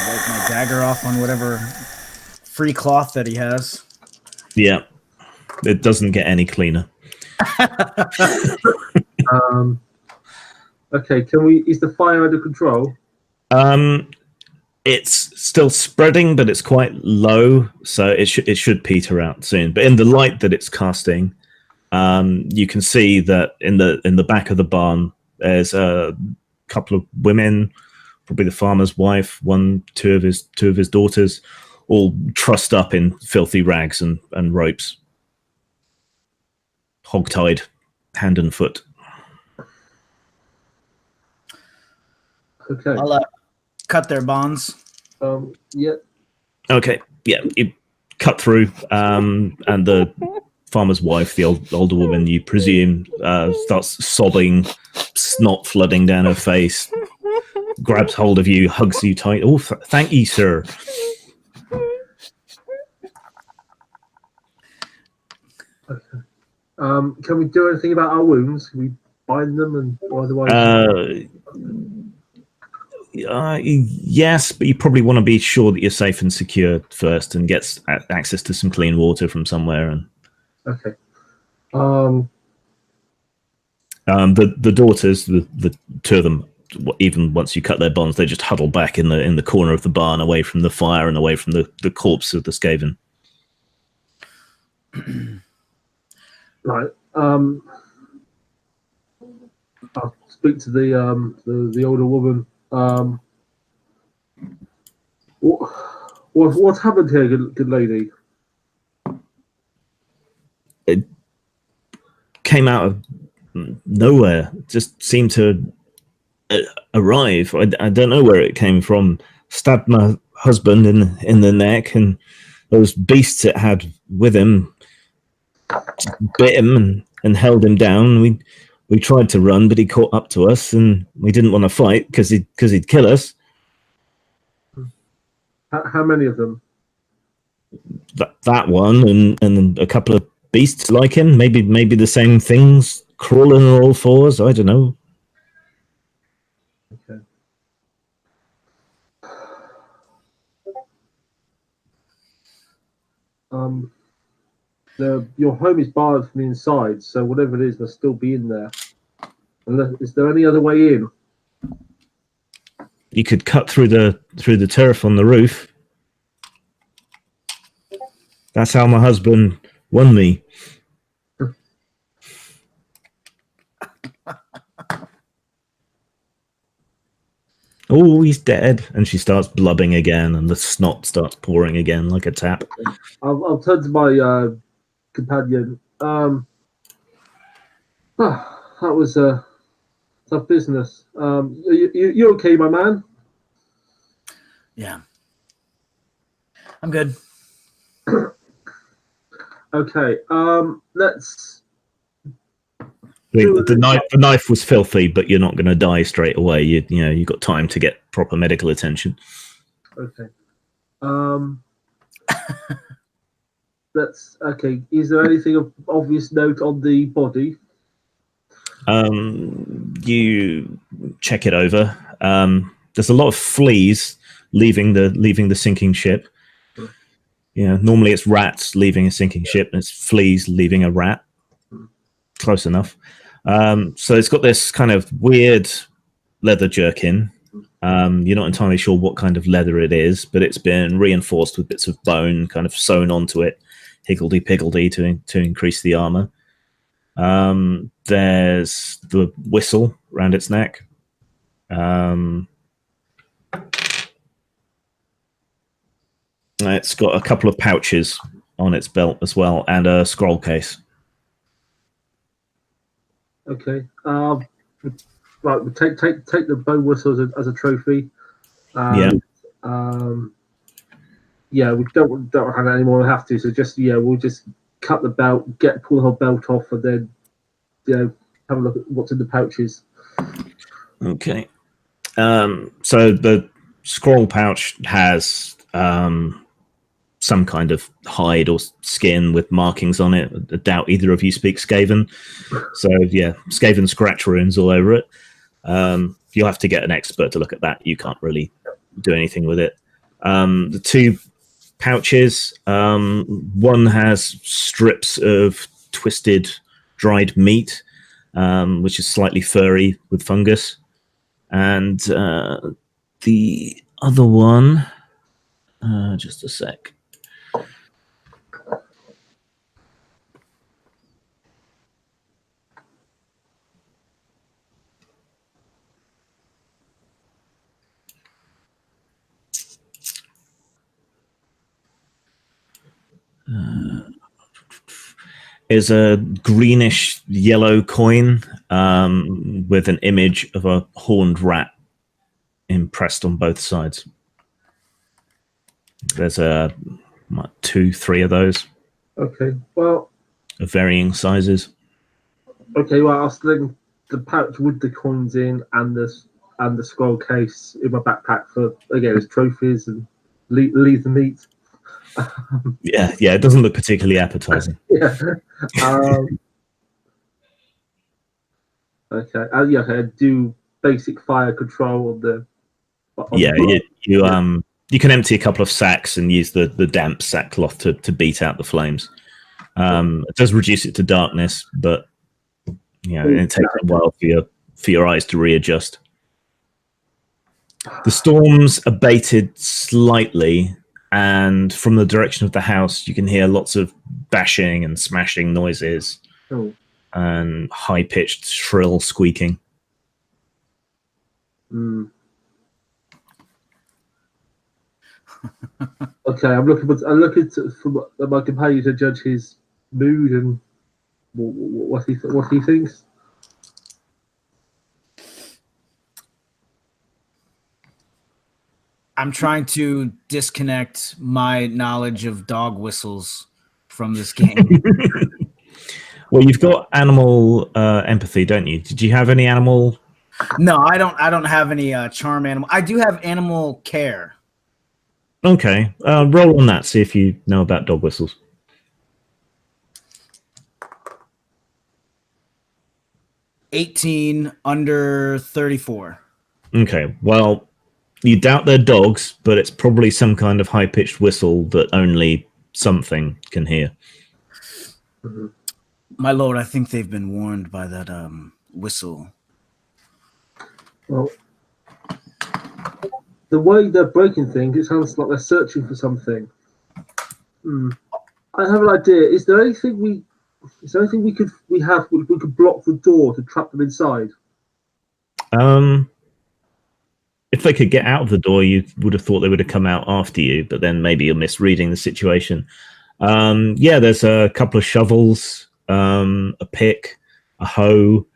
Wipe my dagger off on whatever free cloth that he has. Yeah, it doesn't get any cleaner. Okay, is the fire under control? It's still spreading, but it's quite low, so it should peter out soon. But in the light that it's casting, you can see that in the back of the barn, there's a couple of women, probably the farmer's wife, two of his daughters, all trussed up in filthy rags and ropes, hogtied, hand and foot. Okay. I'll cut their bonds. Yeah. Okay, yeah, you cut through, and the farmer's wife, the older woman, you presume, starts sobbing, snot flooding down her face, grabs hold of you, hugs you tight. Oh, thank you, sir. Okay. Can we do anything about our wounds? Can we bind them and otherwise? Yes, but you probably want to be sure that you're safe and secure first, and get access to some clean water from somewhere. And okay. the daughters, the two of them, even once you cut their bonds, they just huddle back in the corner of the barn, away from the fire and away from the corpse of the skaven. Right. I'll speak to the older woman. What happened here, good lady? It came out of nowhere. Just seemed to arrive. I don't know where it came from. Stabbed my husband in the neck, and those beasts it had with him bit him and held him down. We tried to run, but he caught up to us, and we didn't want to fight because he'd kill us. How many of them? That one and a couple of beasts like him. Maybe the same things crawling on all fours. I don't know. Okay. Your home is barred from the inside, so whatever it is must still be in there. Is there any other way in? You could cut through the turf on the roof. That's how my husband won me. Oh, he's dead. And she starts blubbing again, and the snot starts pouring again like a tap. I'll turn to my companion. That was tough business. You okay, my man? Yeah. I'm good. Okay. Let's. The knife was filthy, but you're not going to die straight away. You got time to get proper medical attention. Okay. That's okay. Is there anything of obvious note on the body? You check it over. There's a lot of fleas leaving the sinking ship. Normally it's rats leaving a sinking ship, and it's fleas leaving a rat. Close enough. So it's got this kind of weird leather jerkin. You're not entirely sure what kind of leather it is, but it's been reinforced with bits of bone kind of sewn onto it, higgledy-piggledy to increase the armor. There's the whistle around its neck. It's got a couple of pouches on its belt as well, and a scroll case. Okay. Right. We take the bow whistle as a trophy. Yeah. Yeah. We don't have it anymore. We have to. So we'll just cut the belt, pull the whole belt off, and then have a look at what's in the pouches. Okay. So the scroll pouch has some kind of hide or skin with markings on it. I doubt either of you speak Skaven. So yeah, Skaven scratch runes all over it. You'll have to get an expert to look at that. You can't really do anything with it. The two pouches, one has strips of twisted dried meat, which is slightly furry with fungus. And the other one, just a sec. Is a greenish yellow coin with an image of a horned rat impressed on both sides. There's what, 2, 3 of those Okay. Well. of varying sizes. Okay. Well, I'll sling the pouch with the coins in and the scroll case in my backpack for again as trophies and leave the meat. Yeah. It doesn't look particularly appetizing. Yeah. Okay. Yeah. Okay. Do basic fire control on the. You can empty a couple of sacks and use the damp sackcloth to beat out the flames. It does reduce it to darkness, but it takes a while for your eyes to readjust. The storms abated slightly, and from the direction of the house, you can hear lots of bashing and smashing noises and high-pitched, shrill squeaking. Okay, I'm looking for my companion to judge his mood and what he thinks. I'm trying to disconnect my knowledge of dog whistles from this game. Well, you've got animal empathy, don't you? Did you have any animal? No, I don't have any charm animal. I do have animal care. Okay, roll on that. See if you know about dog whistles. 18 under 34. Okay, well, you doubt they're dogs, but it's probably some kind of high-pitched whistle that only something can hear. My lord, I think they've been warned by that whistle. Well, the way they're breaking things, it sounds like they're searching for something. I have an idea. Is there anything we could block the door to trap them inside? If they could get out of the door, you would have thought they would have come out after you, but then maybe you're misreading the situation. There's a couple of shovels, a pick, a hoe,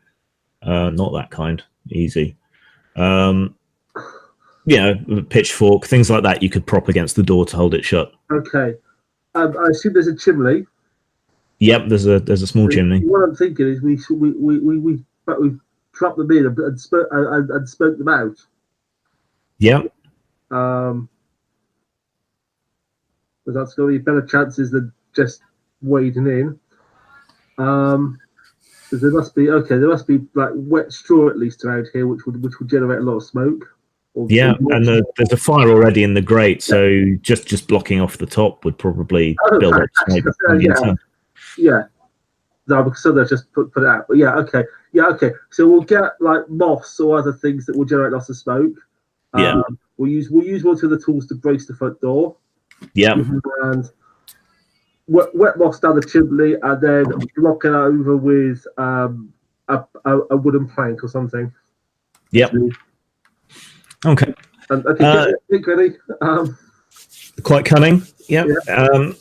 not that kind, easy. A pitchfork, things like that you could prop against the door to hold it shut. Okay. I assume there's a chimney. Yep, there's a small chimney. What I'm thinking is we trap them in and smoke them out. Yep. But that's going to be better chances than just wading in. Because there must be like wet straw at least around here, which would generate a lot of smoke. Yeah, and there's a fire already in the grate, so just blocking off the top would probably build up smoke. No, because so they'll just put it out. But okay. So we'll get like moss or other things that will generate lots of smoke. We'll use one of the tools to brace the front door. Yeah. And wet moss down the chimney, and then block it over with a wooden plank or something. Yep. Okay. Get ready. Quite cunning. Yep. Yeah.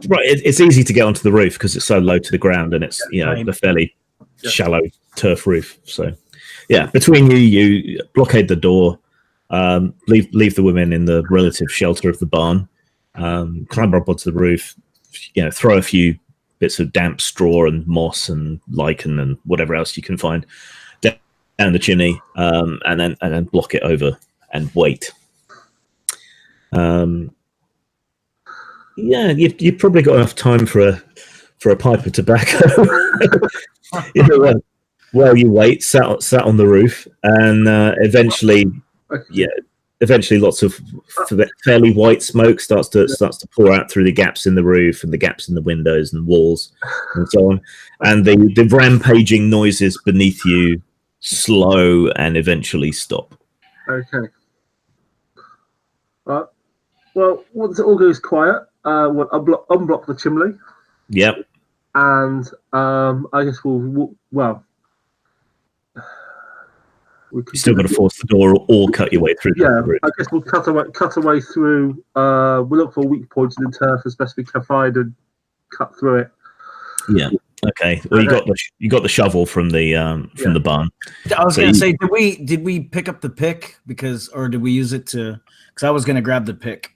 Right. It's easy to get onto the roof because it's so low to the ground, and it's a fairly shallow turf roof. So, between you blockade the door, leave the women in the relative shelter of the barn, climb up onto the roof, throw a few bits of damp straw and moss and lichen and whatever else you can find down the chimney, and then block it over and wait. You've probably got enough time for a pipe of tobacco. While you wait, sat on the roof, and eventually lots of fairly white smoke starts to pour out through the gaps in the roof and the gaps in the windows and walls and so on, and the rampaging noises beneath you slow and eventually stop. Okay. Well, once it all goes quiet, we'll unblock the chimney. Yep. And I guess we'll you still got to force the door or cut your way through. I guess we'll cut away through. We'll look for weak points in the turf as best we can find and cut through it. Yeah. Okay. Well, you got the shovel from the barn. I was gonna say, did we pick up the pick or did we use it to? Because I was gonna grab the pick.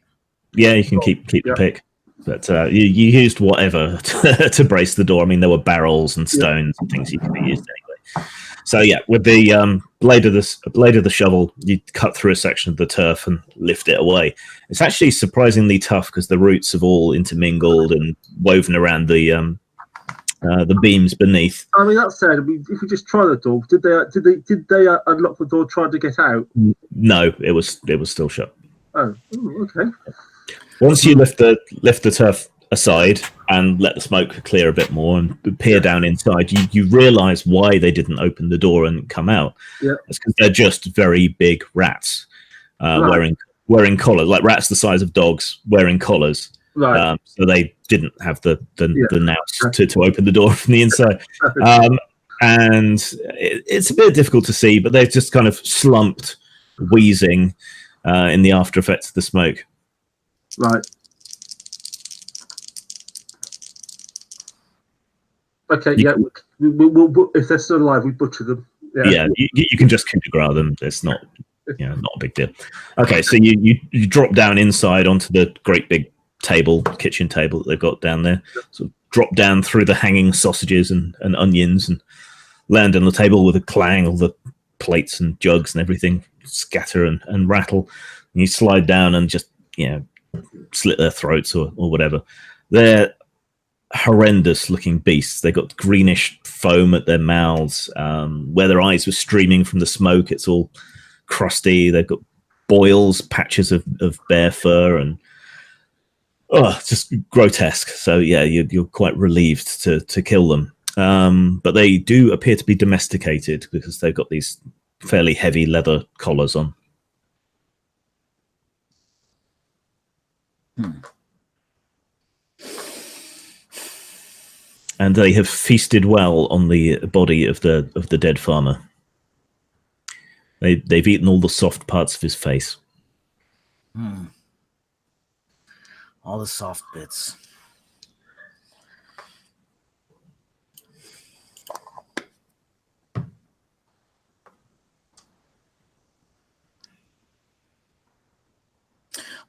Yeah, you can keep the pick, but you used whatever to brace the door. I mean, there were barrels and stones and things you could be used anyway. So yeah, with the blade of the shovel, you cut through a section of the turf and lift it away. It's actually surprisingly tough because the roots have all intermingled and woven around the beams beneath. I mean, that said, if we just try the door, did they unlock the door, trying to get out? No, it was still shut. Oh, okay. Once you lift the turf aside and let the smoke clear a bit more and peer down inside, you realise why they didn't open the door and come out. Yeah, it's because they're just very big rats wearing collars, like rats the size of dogs wearing collars. Right. So they didn't have the nous to open the door from the inside. And it's a bit difficult to see, but they've just kind of slumped, wheezing in the after effects of the smoke. Right. Okay. Yeah. We'll if they're still alive, we butcher them. Yeah. You can just coup de grace them. It's not, not a big deal. Okay, so you drop down inside onto the great big kitchen table that they've got down there. So drop down through the hanging sausages and onions and land on the table with a clang. All the plates and jugs and everything scatter and rattle. And you slide down and just slit their throats or whatever. They're horrendous looking beasts. They got greenish foam at their mouths. Where their eyes were streaming from the smoke, it's all crusty. They've got boils, patches of bare fur, and it's just grotesque. So yeah, you're quite relieved to kill them. But they do appear to be domesticated because they've got these fairly heavy leather collars on. And they have feasted well on the body of the dead farmer. They've eaten all the soft parts of his face. All the soft bits.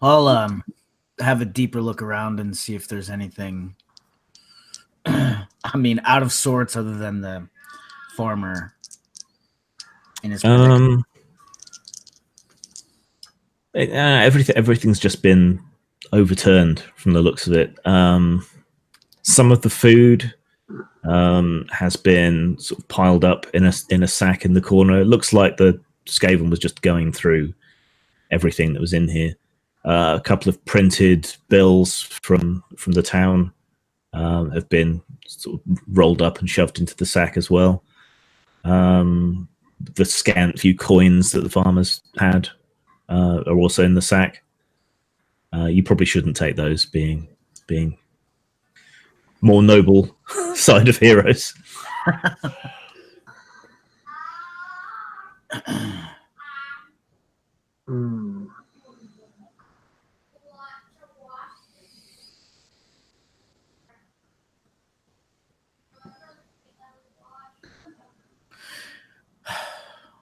I'll have a deeper look around and see if there's anything I mean, out of sorts other than the farmer in his everything's just been overturned from the looks of it. Some of the food has been sort of piled up in a sack in the corner. It looks like the skaven was just going through everything that was in here. A couple of printed bills from the town have been sort of rolled up and shoved into the sack as well. The scant few coins that the farmers had are also in the sack. You probably shouldn't take those, being more noble side of heroes.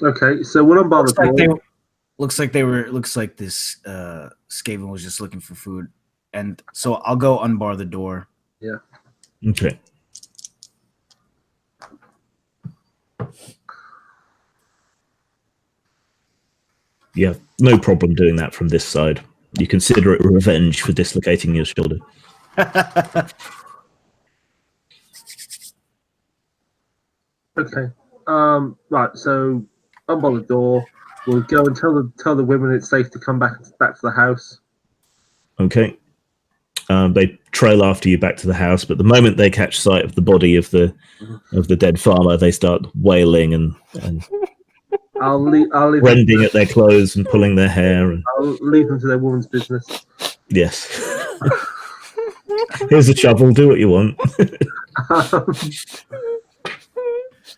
Okay, so we're on bar the door. Looks like this skaven was just looking for food, and so I'll go unbar the door. Yeah. Okay. Yeah, no problem doing that from this side. You consider it revenge for dislocating your shoulder. Okay. Right. So unbar the door. We'll go and tell the women it's safe to come back to the house. Okay. They trail after you back to the house, but the moment they catch sight of the body of the dead farmer, they start wailing and I'll leave rending at their clothes and pulling their hair. And I'll leave them to their woman's business. Yes. Here's a shovel. Do what you want.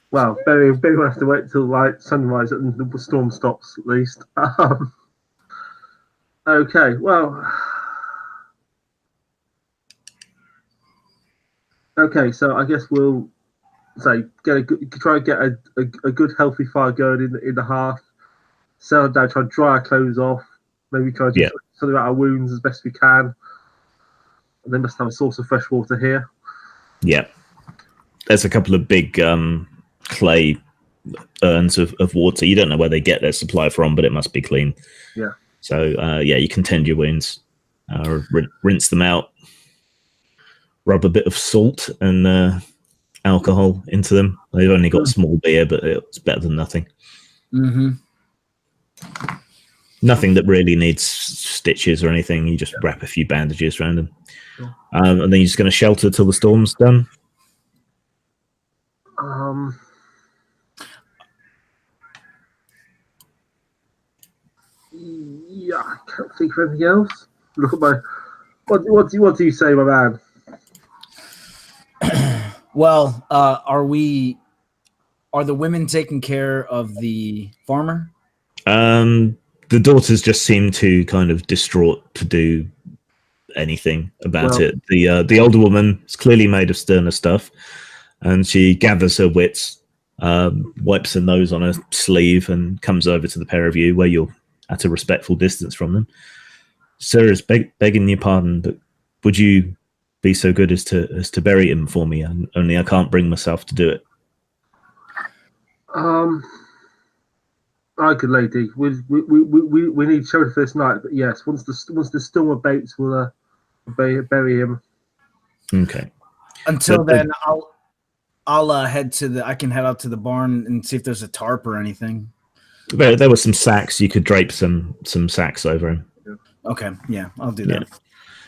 Well, Barry will have to wait till like sunrise and the storm stops at least. Okay, well, Okay, so I guess we'll say try and get a good healthy fire going in the hearth. Settle down, try and dry our clothes off. Maybe try and do something about our wounds as best we can. And then must have a source of fresh water here. Yeah, there's a couple of big clay urns of water. You don't know where they get their supply from, but it must be clean. Yeah. So you can tend your wounds, rinse them out, rub a bit of salt and alcohol into them. They've only got small beer, but it's better than nothing. Mm-hmm. Nothing that really needs stitches or anything. You just wrap a few bandages around them. And then you're just going to shelter till the storm's done? Yeah, I can't think of anything else. Look at my... What do you say, my man? Well, are the women taking care of the farmer? The daughters just seem to kind of distraught to do anything about it. The older woman is clearly made of sterner stuff, and she gathers her wits, wipes her nose on her sleeve, and comes over to the pair of you, where you're at a respectful distance from them. Sir, is begging your pardon, but would you be so good as to bury him for me? Only I can't bring myself to do it. Good lady. We need shelter for this night, but yes, once the storm abates, we'll bury him. Okay. Until then, I'll head to the. I can head out to the barn and see if there's a tarp or anything. There were some sacks. You could drape some sacks over him. Okay, yeah, I'll do that.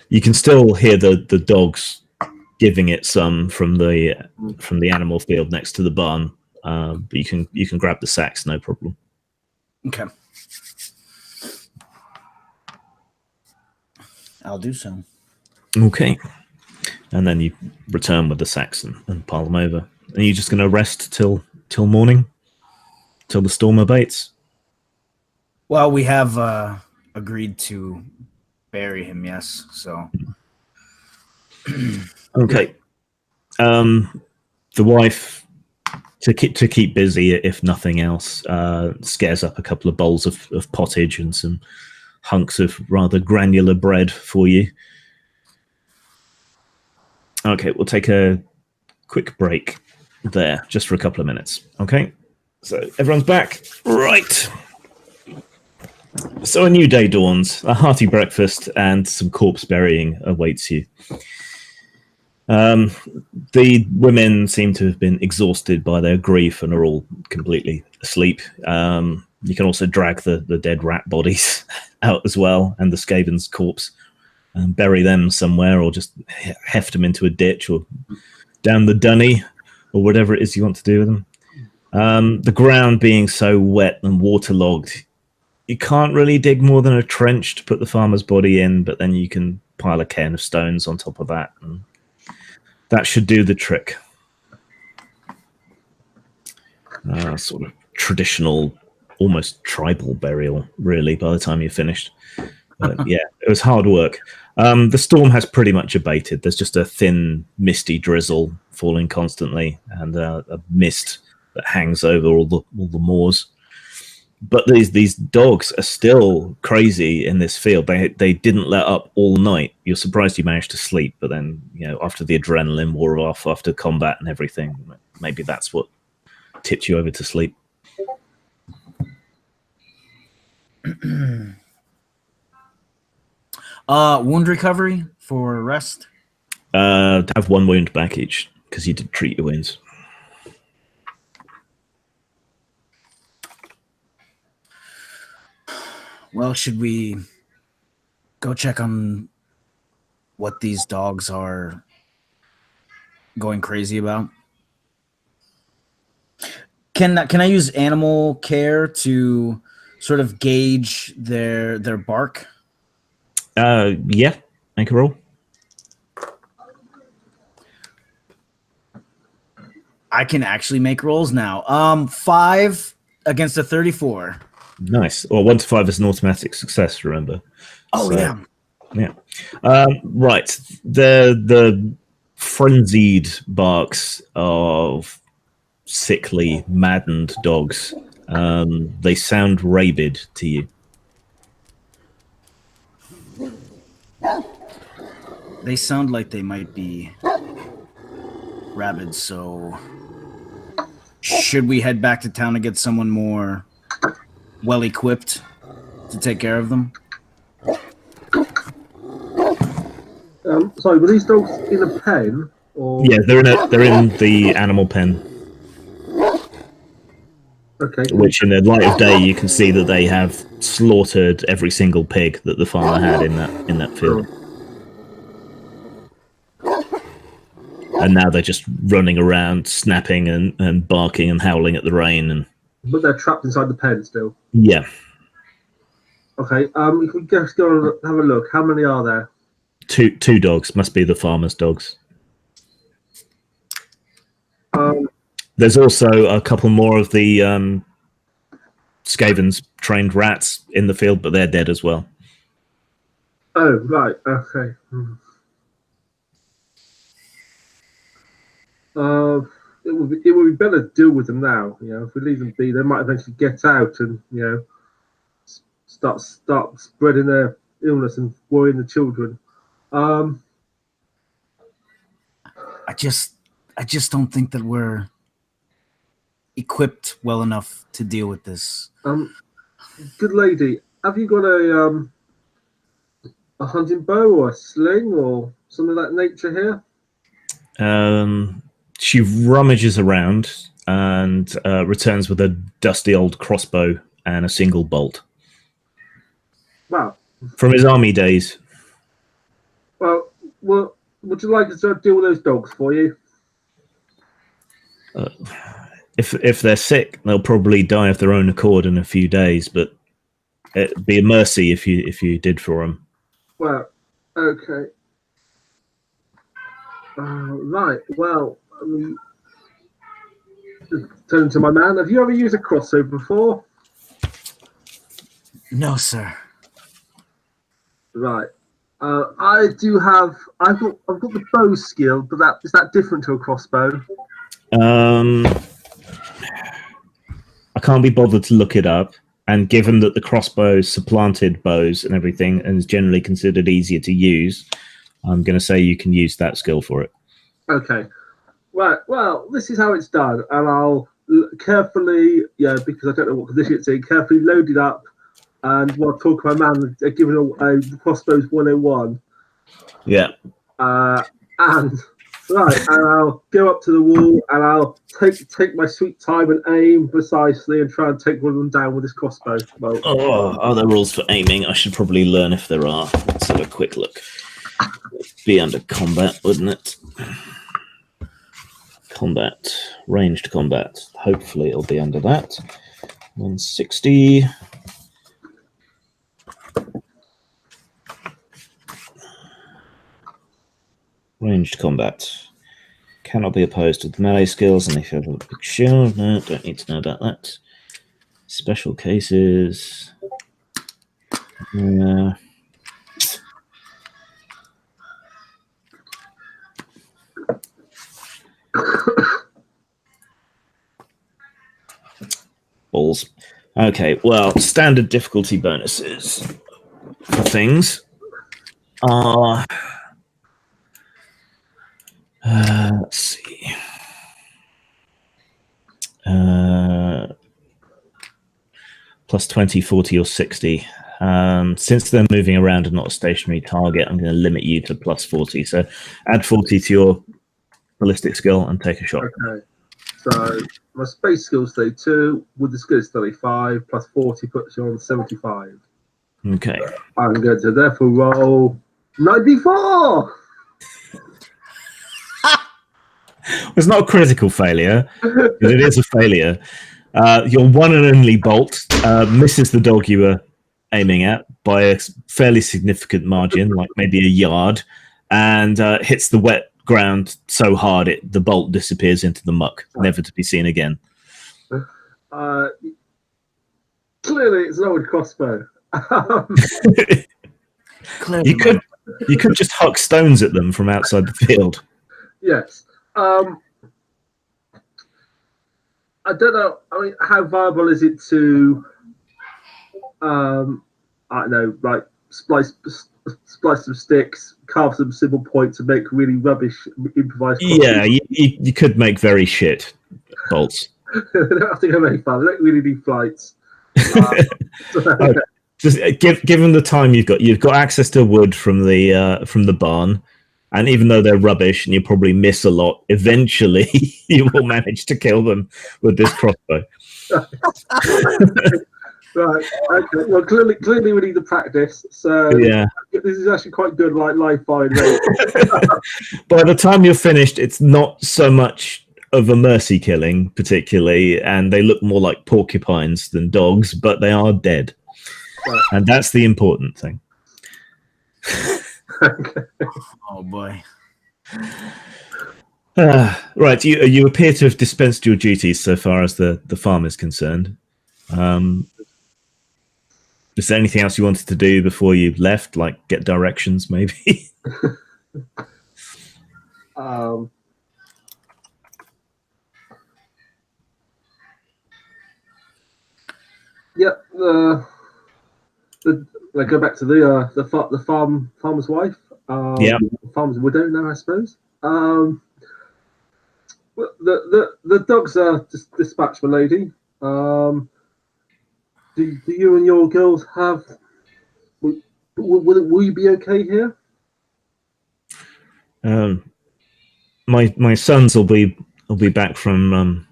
You can still hear the dogs giving it some from the animal field next to the barn, but you can grab the sacks, no problem. Okay, I'll do so. Okay, and then you return with the sacks and pile them over. Are you just going to rest till morning, till the storm abates? Well, we have agreed to bury him, yes. So, okay. The wife, to keep busy, if nothing else, scares up a couple of bowls of pottage and some hunks of rather granular bread for you. Okay, we'll take a quick break there, just for a couple of minutes. Okay, so everyone's back. Right. So a new day dawns, a hearty breakfast, and some corpse burying awaits you. The women seem to have been exhausted by their grief and are all completely asleep. You can also drag the dead rat bodies out as well, and the skaven's corpse, and bury them somewhere, or just heft them into a ditch or down the dunny, or whatever it is you want to do with them. The ground being so wet and waterlogged, you can't really dig more than a trench to put the farmer's body in, but then you can pile a cairn of stones on top of that, and that should do the trick. Sort of traditional, almost tribal burial, really, by the time you're finished. But yeah, it was hard work. The storm has pretty much abated. There's just a thin, misty drizzle falling constantly, and a mist that hangs over all the moors. But these dogs are still crazy in this field. They didn't let up all night. You're surprised you managed to sleep, but then, after the adrenaline wore off, after combat and everything, maybe that's what tipped you over to sleep. Wound recovery for rest? To have one wound back each, because you did treat your wounds. Well, should we go check on what these dogs are going crazy about? Can I use animal care to sort of gauge their bark? Yeah, make a roll. I can actually make rolls now. 5 against a 34. Nice. Well, 1 to 5 is an automatic success, remember? Oh, so, yeah. Yeah. Right. The frenzied barks of sickly, maddened dogs. They sound rabid to you. They sound like they might be rabid, so should we head back to town to get someone more well-equipped to take care of them? Sorry, were these dogs in a pen? Or... Yeah, they're in the animal pen. Okay. Which, in the light of day, you can see that they have slaughtered every single pig that the farmer had in that field. And now they're just running around, snapping and barking and howling at the rain. But they're trapped inside the pen still. Yeah. Okay. If we just go and have a look, how many are there? Two dogs. Must be the farmer's dogs. There's also a couple more of the Skaven's trained rats in the field, but they're dead as well. Oh, right. Okay. It would be better to deal with them now. You know, if we leave them be, they might eventually get out and start spreading their illness and worrying the children. I just don't think that we're equipped well enough to deal with this. Good lady, have you got a hunting bow or a sling or something of that nature here? She rummages around and returns with a dusty old crossbow and a single bolt. Wow. From his army days. Well, would you like us to deal with those dogs for you? If they're sick, they'll probably die of their own accord in a few days, but it'd be a mercy if you did for them. Well, okay. Right, well, just turn to my man. Have you ever used a crossover before? No, sir. Right. I've got the bow skill, but is that different to a crossbow? I can't be bothered to look it up, and given that the crossbow supplanted bows and everything and is generally considered easier to use, I'm going to say you can use that skill for it. Okay. Right, well, this is how it's done, and I'll carefully, because I don't know what condition it's in, carefully load it up, and while talking to my man, giving a crossbows 101. Yeah. And I'll go up to the wall and I'll take my sweet time and aim precisely and try and take one of them down with this crossbow. Well, are there rules for aiming? I should probably learn if there are. Let's have a quick look. It'd be under combat, wouldn't it? Combat, ranged combat. Hopefully it'll be under that. 160. Ranged combat. Cannot be opposed with melee skills, and if you have a big shield, no, don't need to know about that. Special cases. Balls. Okay, well, standard difficulty bonuses for things are... let's see. Plus 20, 40, or 60. Since they're moving around and not a stationary target, I'm going to limit you to plus 40. So add 40 to your ballistic skill and take a shot. Okay. So my space skill is 32, with the skill is 35, plus 40 puts you on 75. Okay. I'm going to therefore roll 94! It's not a critical failure, but it is a failure. Your one and only bolt misses the dog you were aiming at by a fairly significant margin, like maybe a yard, and hits the wet ground so hard the bolt disappears into the muck, never to be seen again. Clearly, it's an old crossbow. You could just huck stones at them from outside the field. Yes. I don't know. I mean, how viable is it to, I don't know, like splice some sticks, carve some symbol points, and make really rubbish improvised. Yeah, you could make very shit bolts. I don't have to go very far. They don't really need flights. Just given the time you've got access to wood from the barn, and even though they're rubbish and you probably miss a lot, eventually you will manage to kill them with this crossbow. Right. Okay. Well, clearly we need to practice. So yeah, this is actually quite good, like live fire rate. By the time you're finished, it's not so much of a mercy killing, particularly, and they look more like porcupines than dogs, but they are dead, and that's the important thing. Okay. Oh boy. Right, you appear to have dispensed your duties so far as the farm is concerned. Is there anything else you wanted to do before you left, like get directions, maybe? Yeah. Like go back to the farmer's wife. Yeah. Farmer's widow now, I suppose. The dogs are dispatched, my lady. Do you and your girls have? Will you be okay here? My sons will be back from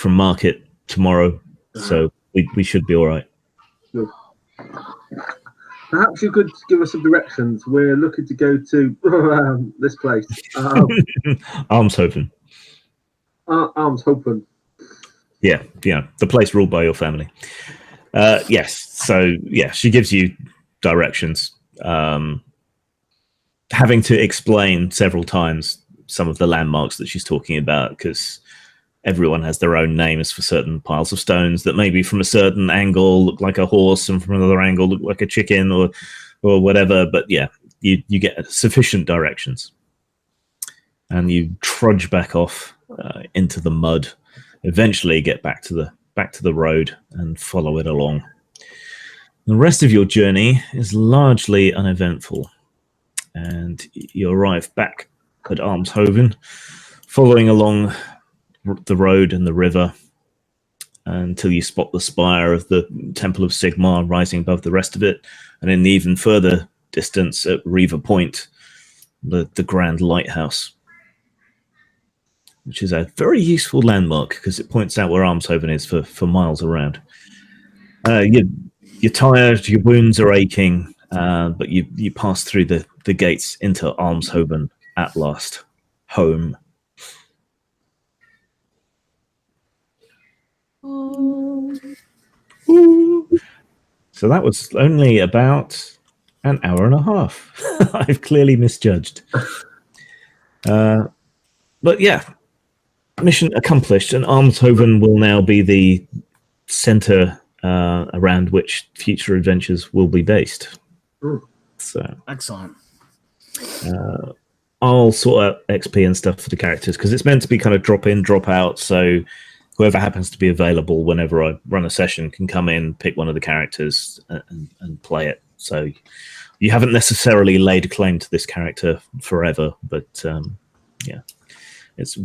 market tomorrow, so we should be all right. Good. Perhaps you could give us some directions. We're looking to go to this place. Almshoven. Almshoven. Yeah, the place ruled by your family. Yes, so yeah, she gives you directions, having to explain several times some of the landmarks that she's talking about, because everyone has their own names for certain piles of stones that maybe from a certain angle look like a horse and from another angle look like a chicken or whatever. But yeah, you get sufficient directions, and you trudge back off into the mud. Eventually, get back to the road and follow it along. The rest of your journey is largely uneventful, and you arrive back at Almshoven, following along the road and the river until you spot the spire of the Temple of Sigmar rising above the rest of it, and in the even further distance at Reaver Point, the Grand Lighthouse, which is a very useful landmark because it points out where Almshoven is for miles around. You're tired, your wounds are aching, but you pass through the gates into Almshoven at last, home. So that was only about an hour and a half. I've clearly misjudged. But yeah, mission accomplished, and Almshoven will now be the center around which future adventures will be based. So excellent. I'll sort out XP and stuff for the characters because it's meant to be kind of drop in, drop out. So whoever happens to be available whenever I run a session can come in, pick one of the characters, and play it. So you haven't necessarily laid claim to this character forever, but yeah, it's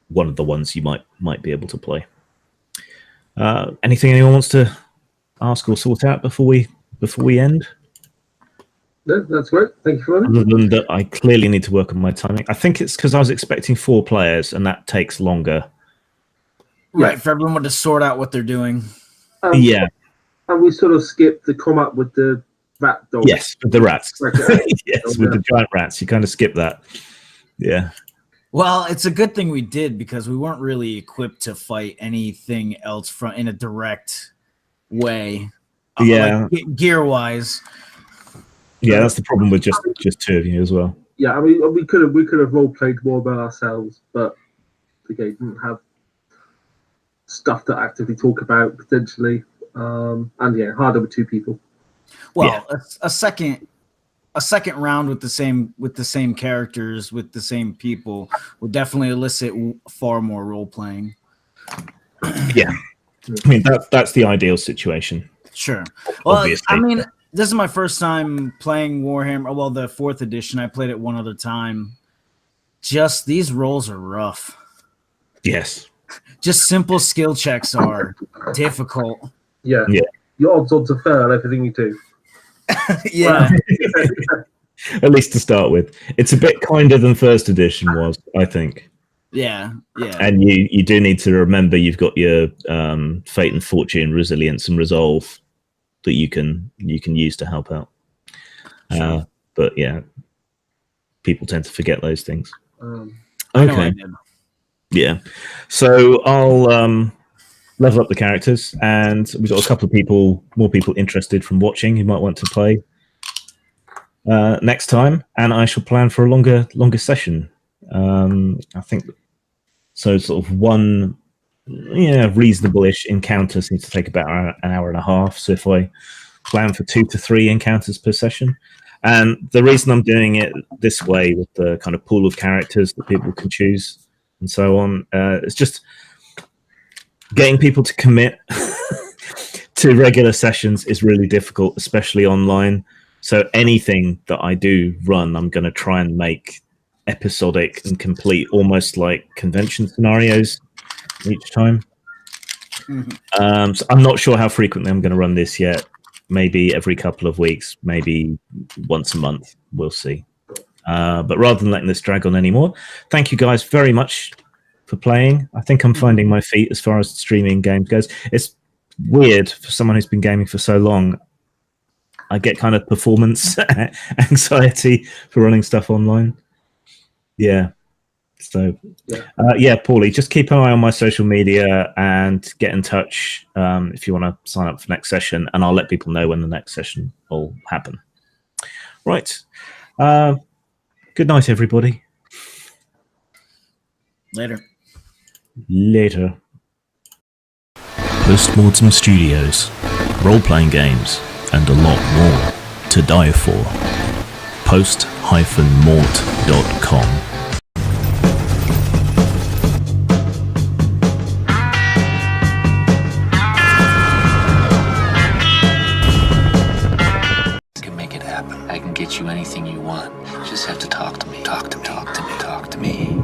one of the ones you might be able to play. Anything anyone wants to ask or sort out before we end? No, that's great. Thank you for that. Other than that, I clearly need to work on my timing. I think it's because I was expecting 4 players, and that takes longer. Right, for everyone to sort out what they're doing. Yeah. And we sort of skipped the come up with the rat dog. Yes, with the rats. Yes, with the giant rats. You kind of skip that. Yeah. Well, it's a good thing we did because we weren't really equipped to fight anything else in a direct way. Yeah. Like gear-wise. Yeah, that's the problem with just 2 of you as well. Yeah, I mean, we could have role played more about ourselves, but the game didn't have stuff to actively talk about potentially, and yeah, harder with 2 people. Well, yeah. a second a second round with the same characters, with the same people, would definitely elicit far more role playing. Yeah, I mean that's the ideal situation. Sure. Well, Obviously. I mean, this is my first time playing Warhammer. Well, the 4th edition. I played it one other time. Just these rolls are rough. Yes. Just simple skill checks are difficult. Yeah. Your odds are fair on everything you do. Yeah. At least to start with. It's a bit kinder than 1st edition was, I think. Yeah. And you do need to remember you've got your fate and fortune, resilience and resolve that you can use to help out. Sure. But yeah, people tend to forget those things. Okay. Yeah. So I'll level up the characters, and we've got a couple of more people interested from watching who might want to play next time, and I shall plan for a longer session. I think so. Sort of one, reasonable-ish encounter seems to take about an hour and a half. So if I plan for 2 to 3 encounters per session, and the reason I'm doing it this way with the kind of pool of characters that people can choose and so on, it's just getting people to commit to regular sessions is really difficult, especially online. So anything that I do run, I'm going to try and make episodic and complete, almost like convention scenarios each time. So I'm not sure how frequently I'm going to run this yet. Maybe every couple of weeks, maybe once a month. We'll see. But rather than letting this drag on anymore, thank you guys very much for playing. I think I'm finding my feet as far as streaming games goes. It's weird for someone who's been gaming for so long. I get kind of performance anxiety for running stuff online. Yeah. So, Paulie, just keep an eye on my social media and get in touch if you want to sign up for next session, and I'll let people know when the next session will happen. Right. Good night, everybody. Later. Postmortem Studios, role-playing games, and a lot more to die for. Post-mort.com. Get you anything you want. You just have to talk to me. Talk to me.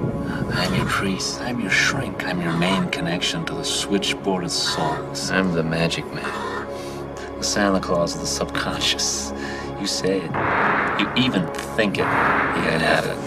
I'm your priest. I'm your shrink. I'm your main connection to the switchboard of souls. I'm the magic man. The Santa Claus of the subconscious. You say it. You even think it. You can have it.